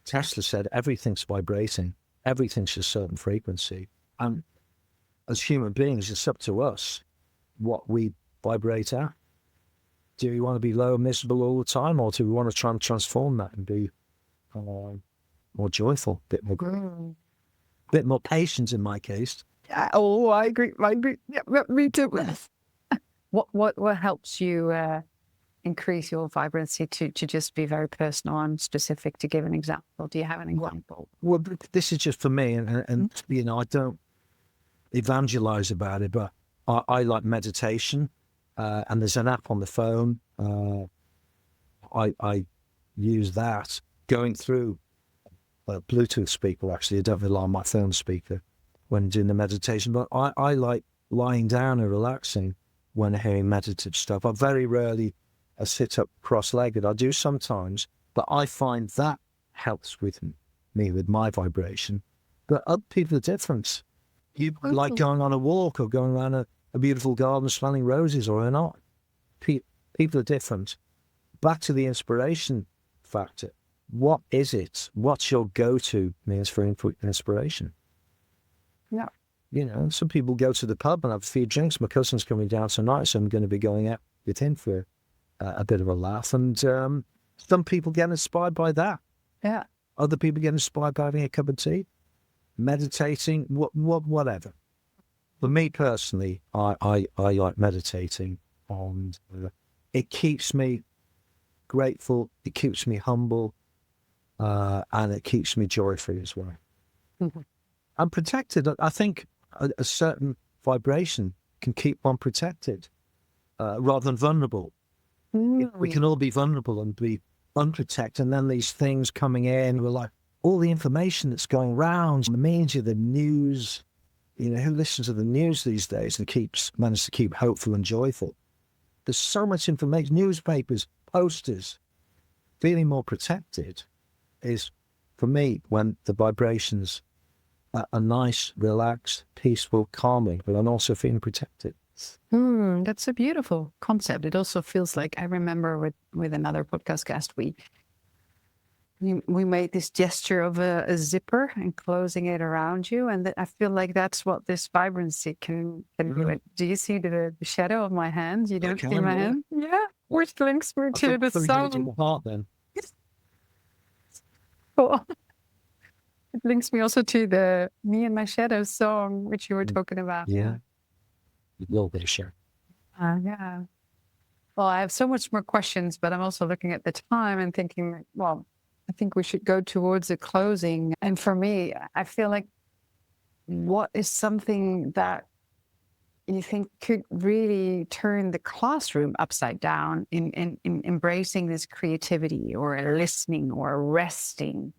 Tesla said everything's vibrating, everything's a certain frequency. And as human beings, it's up to us what we vibrate at. Do we want to be low and miserable all the time, or do we want to try and transform that and be more joyful, bit more patient in my case? I agree. Yeah, me too. What helps you increase your vibrancy to just be very personal and specific? To give an example, do you have an example? Well, this is just for me, and I don't evangelize about it, but I like meditation, and there's an app on the phone. I use that going through a Bluetooth speaker. Actually, I don't rely on my phone speaker when doing the meditation, but I like lying down and relaxing when hearing meditative stuff. I very rarely sit up cross-legged. I do sometimes, but I find that helps with me with my vibration. But other people are different. You like going on a walk or going around a beautiful garden smelling roses or not. People are different. Back to the inspiration factor. What is it? What's your go-to means for inspiration? Yeah. Some people go to the pub and have a few drinks. My cousin's coming down tonight, so I'm going to be going out with him for a bit of a laugh. And some people get inspired by that. Yeah. Other people get inspired by having a cup of tea, meditating, whatever. For me personally, I like meditating, and it keeps me grateful, it keeps me humble, and it keeps me joy-free as well. Mm-hmm. I'm protected. I think a certain vibration can keep one protected rather than vulnerable. We can all be vulnerable and be unprotected, and then these things coming in, we're like, all the information that's going around, the media, the news, who listens to the news these days and manages to keep hopeful and joyful? There's so much information, newspapers, posters. Feeling more protected is, for me, when the vibrations are nice, relaxed, peaceful, calming, but I'm also feeling protected. That's a beautiful concept. It also feels like, I remember with another podcast guest, we made this gesture of a zipper and closing it around you, and I feel like that's what this vibrancy can do. Do you see the shadow of my hand? You don't see my hand? Yeah, which links me to the song. Heart, then. Cool. It links me also to the Me and My Shadow song, which you were talking about. Yeah. A little bit of share. Yeah. Well, I have so much more questions, but I'm also looking at the time and thinking, well, I think we should go towards a closing. And for me, I feel like what is something that you think could really turn the classroom upside down in embracing this creativity or listening or resting?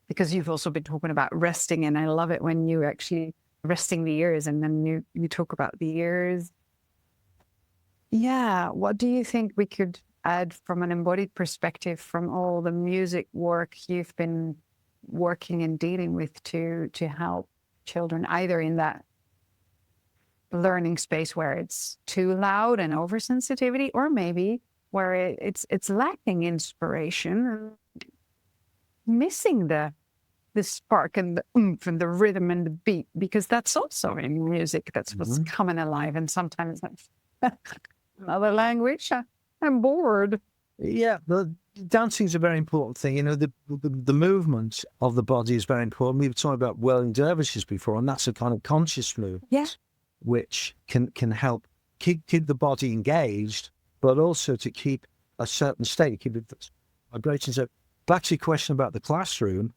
Because you've also been talking about resting, and I love it when you actually resting the ears, and then you talk about the ears. Yeah, what do you think we could add from an embodied perspective from all the music work you've been working and dealing with to help children either in that learning space where it's too loud and oversensitivity, or maybe where it's lacking inspiration and missing the spark and the oomph and the rhythm and the beat, because that's also in music. That's what's coming alive. And sometimes that's another language. I'm bored. Yeah, the dancing is a very important thing. You know, the movement of the body is very important. We were talking about whirling dervishes before, and that's a kind of conscious movement, Yeah, which can help keep the body engaged, but also to keep a certain state, keep it vibrating. So back to your question about the classroom,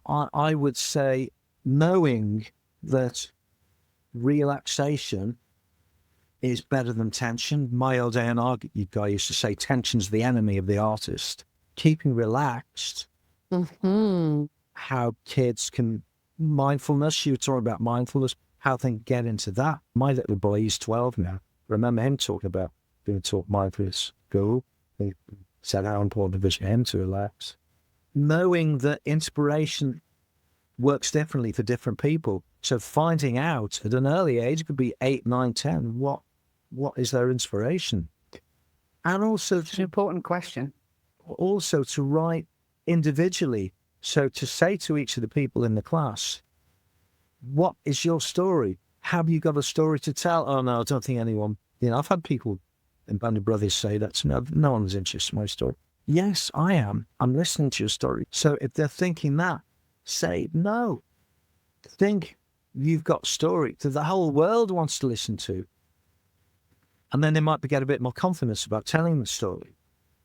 I would say knowing that relaxation is better than tension. My old A&R guy used to say tension's the enemy of the artist. Keeping relaxed, how kids can, mindfulness, you were talking about mindfulness, how they can get into that. My little boy, he's 12 now. Remember him talking about being taught mindfulness school. He said how important it is for him to relax. Knowing that inspiration works differently for different people. So finding out at an early age, it could be 8, 9, 10, what is their inspiration? And also it's an important question. Also to write individually. So to say to each of the people in the class, what is your story? Have you got a story to tell? Oh, no, I don't think anyone, I've had people in Band of Brothers say that to me. No one's interested in my story. Yes, I am. I'm listening to your story. So if they're thinking that, say no. Think you've got a story that the whole world wants to listen to. And then they might get a bit more confidence about telling the story.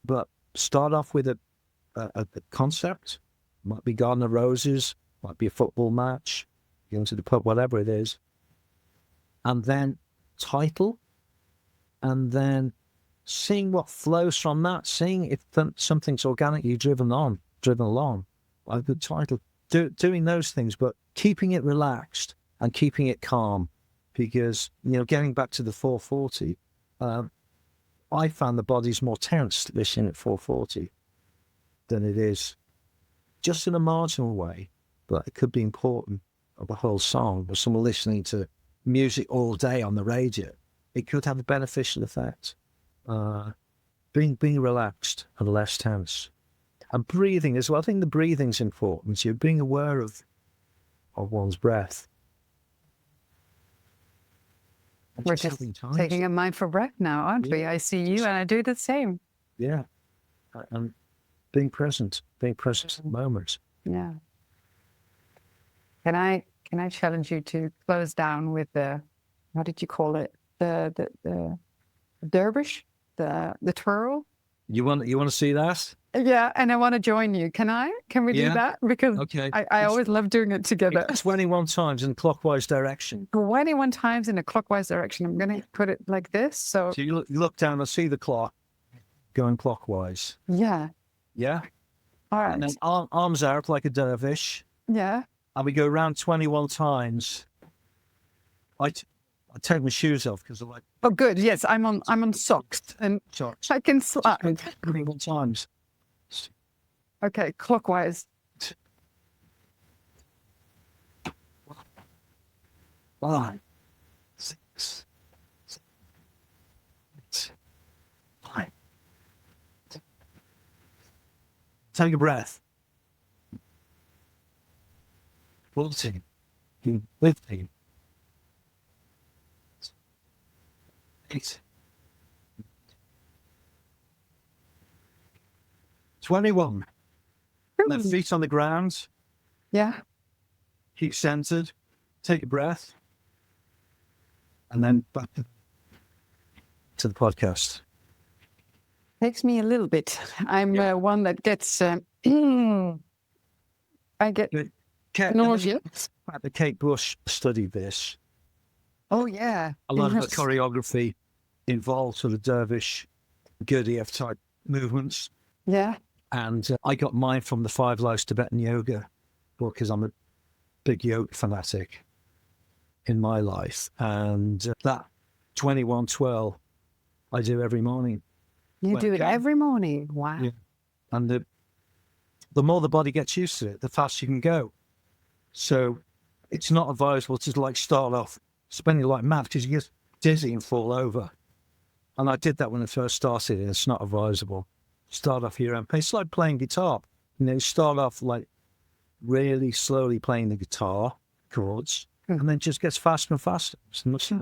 But start off with a concept. Might be Garden of Roses, might be a football match, going to the pub, whatever it is. And then title, and then seeing what flows from that, seeing if something's organically driven along by the title. Doing those things, but keeping it relaxed and keeping it calm. Because, getting back to the 440, I found the body's more tense listening at 440 than it is just in a marginal way, but it could be important of the whole song. Or someone listening to music all day on the radio, it could have a beneficial effect. Being relaxed and less tense. And breathing as well. I think the breathing's important. You're being aware of one's breath. We're just taking a mindful breath now, aren't we? I see you and I do the same. Yeah. And being present in the moment. Yeah. Can I challenge you to close down with the, what did you call it? The dervish? The twirl? You want to see that? Yeah, and I want to join you. Can I? Can we do that? Because okay. I always love doing it together. 21 times in clockwise direction. 21 times in a clockwise direction. I'm going to put it like this. So you look down and see the clock going clockwise. Yeah. Yeah? All right. And then arms out like a dervish. Yeah. And we go around 21 times. I take my shoes off because I like... Oh, good. Yes, I'm on socks. And socks. I can slide. 21 times. Okay, clockwise. 5, 6, 7, 8, 9. Take a breath. 14, 15, 8, 21. Left feet on the ground. Yeah. Keep centered. Take a breath. And then back to the podcast. Takes me a little bit. I'm one that gets, I get nausea. The Kate Bush studied this. Oh, yeah. A lot of the Yes. choreography involved sort of dervish, Gurdjieff type movements. Yeah. And I got mine from the 5 Lives Tibetan Yoga book, because I'm a big yoga fanatic in my life. And that 2112 I do every morning. You when do I it can. every morning. Wow. Yeah. And the more the body gets used to it, the faster you can go. So it's not advisable to like start off spending like mad, because you get dizzy and fall over. And I did that when I first started, and it's not advisable. Start off your own pace. It's like playing guitar. You know, start off like really slowly playing the guitar chords, and then just gets faster and faster. It's much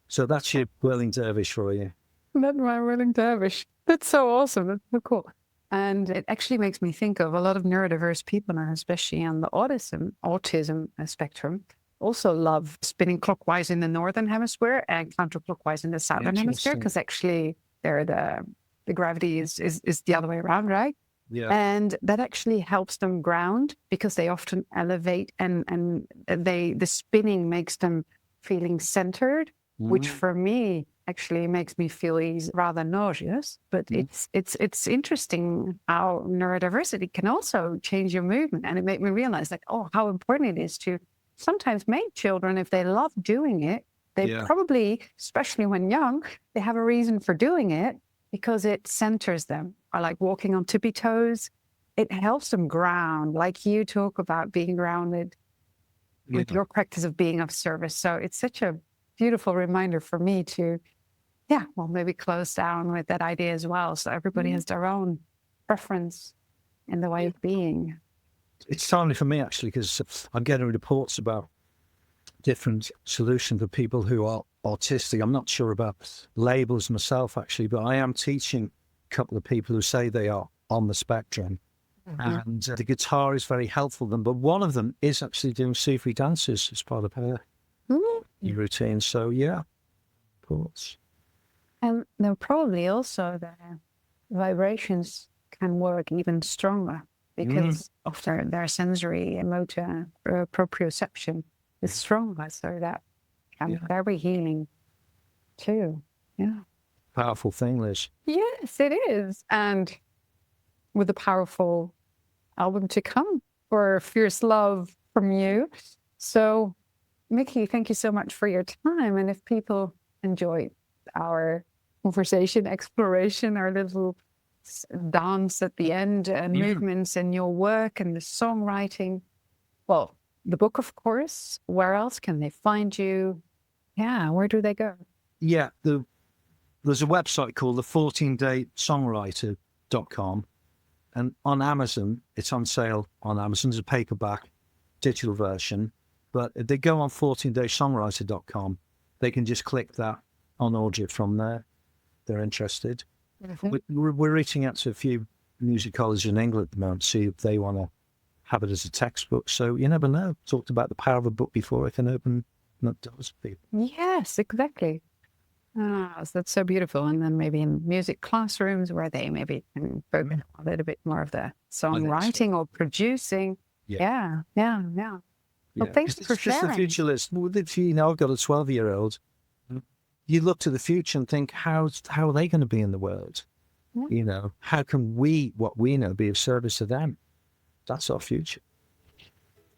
So that's your whirling dervish for you. That's my whirling dervish. That's so awesome. That's so cool. And it actually makes me think of a lot of neurodiverse people, and especially on the autism spectrum, also love spinning clockwise in the northern hemisphere and counterclockwise in the southern hemisphere, because actually the gravity is the other way around, right? Yeah. And that actually helps them ground, because they often elevate, and the spinning makes them feeling centered, which for me actually makes me feel rather nauseous. But it's interesting how neurodiversity can also change your movement. And it made me realize, like, oh, how important it is to sometimes make children, if they love doing it, they probably, especially when young, they have a reason for doing it, because it centers them. Or like walking on tippy toes, it helps them ground, like you talk about being grounded with your practice of being of service. So it's such a beautiful reminder for me to, maybe close down with that idea as well. So everybody has their own preference in the way of being. It's timely for me, actually, because I'm getting reports about different solutions for people who are autistic. I'm not sure about labels myself, actually, but I am teaching a couple of people who say they are on the spectrum. And the guitar is very helpful to them. But one of them is actually doing Sufi dances as part of her routine. So, yeah, of course. And then probably also the vibrations can work even stronger, because of their sensory and motor proprioception is stronger. So that can be very healing too. Yeah. Powerful thing, Liz. Yes, it is. And with a powerful album to come for Fierce Love from you. So, Mickey, thank you so much for your time. And if people enjoyed our conversation, exploration, our little dance at the end, and movements in your work and the songwriting, well, the book, of course, where else can they find you? Yeah, where do they go? Yeah, there's a website called the 14daysongwriter.com. And on Amazon, it's on sale on Amazon. There's a paperback digital version. But if they go on 14daysongwriter.com, they can just click that on audio from there. They're interested. We're reaching out to a few music colleges in England at the moment to see if they want to have it as a textbook. So you never know. Talked about the power of a book before. It can open doors for people. Yes, exactly. So that's so beautiful. And then maybe in music classrooms where they maybe can focus a little bit more of the songwriting or producing. Yeah. Well, thanks for sharing. Just the future list. You know, I've got a 12-year-old. You look to the future and think, how are they going to be in the world? You know, how can what we know, be of service to them? That's our future.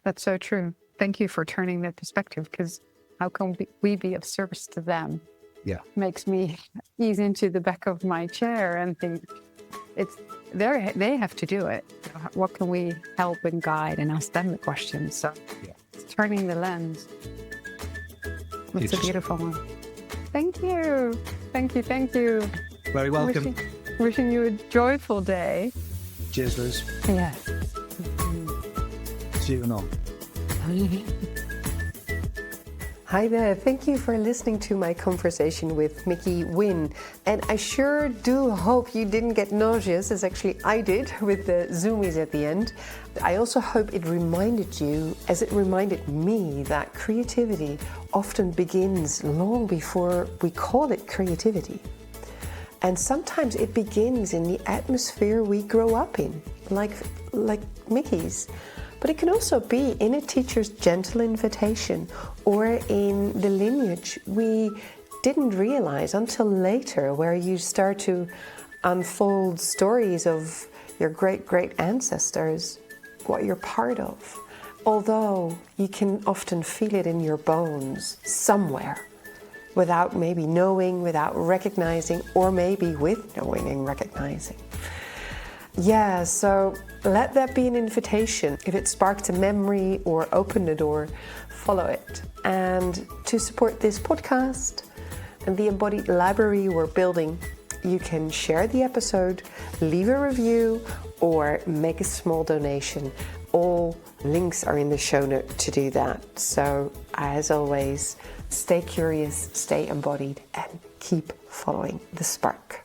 That's so true. Thank you for turning that perspective, because how can we be of service to them? Yeah. Makes me ease into the back of my chair and think they have to do it. What can we help and guide and ask them the questions? So it's turning the lens. It's a beautiful one. Thank you. Thank you. Thank you. Very welcome. Wishing you a joyful day. Cheers, Liz. Yes. See you on. Hi there, thank you for listening to my conversation with Mickey Wynne. And I sure do hope you didn't get nauseous, as actually I did with the zoomies at the end. I also hope it reminded you, as it reminded me, that creativity often begins long before we call it creativity. And sometimes it begins in the atmosphere we grow up in, like Mickey's. But it can also be in a teacher's gentle invitation or in the lineage we didn't realize until later, where you start to unfold stories of your great ancestors, what you're part of. Although you can often feel it in your bones somewhere, without maybe knowing, without recognizing, or maybe with knowing and recognizing. Yeah, so let that be an invitation. If it sparked a memory or opened a door, follow it. And to support this podcast and the Embodied Library we're building, you can share the episode, leave a review, or make a small donation. All links are in the show note to do that. So, as always, stay curious, stay embodied, and keep following the spark.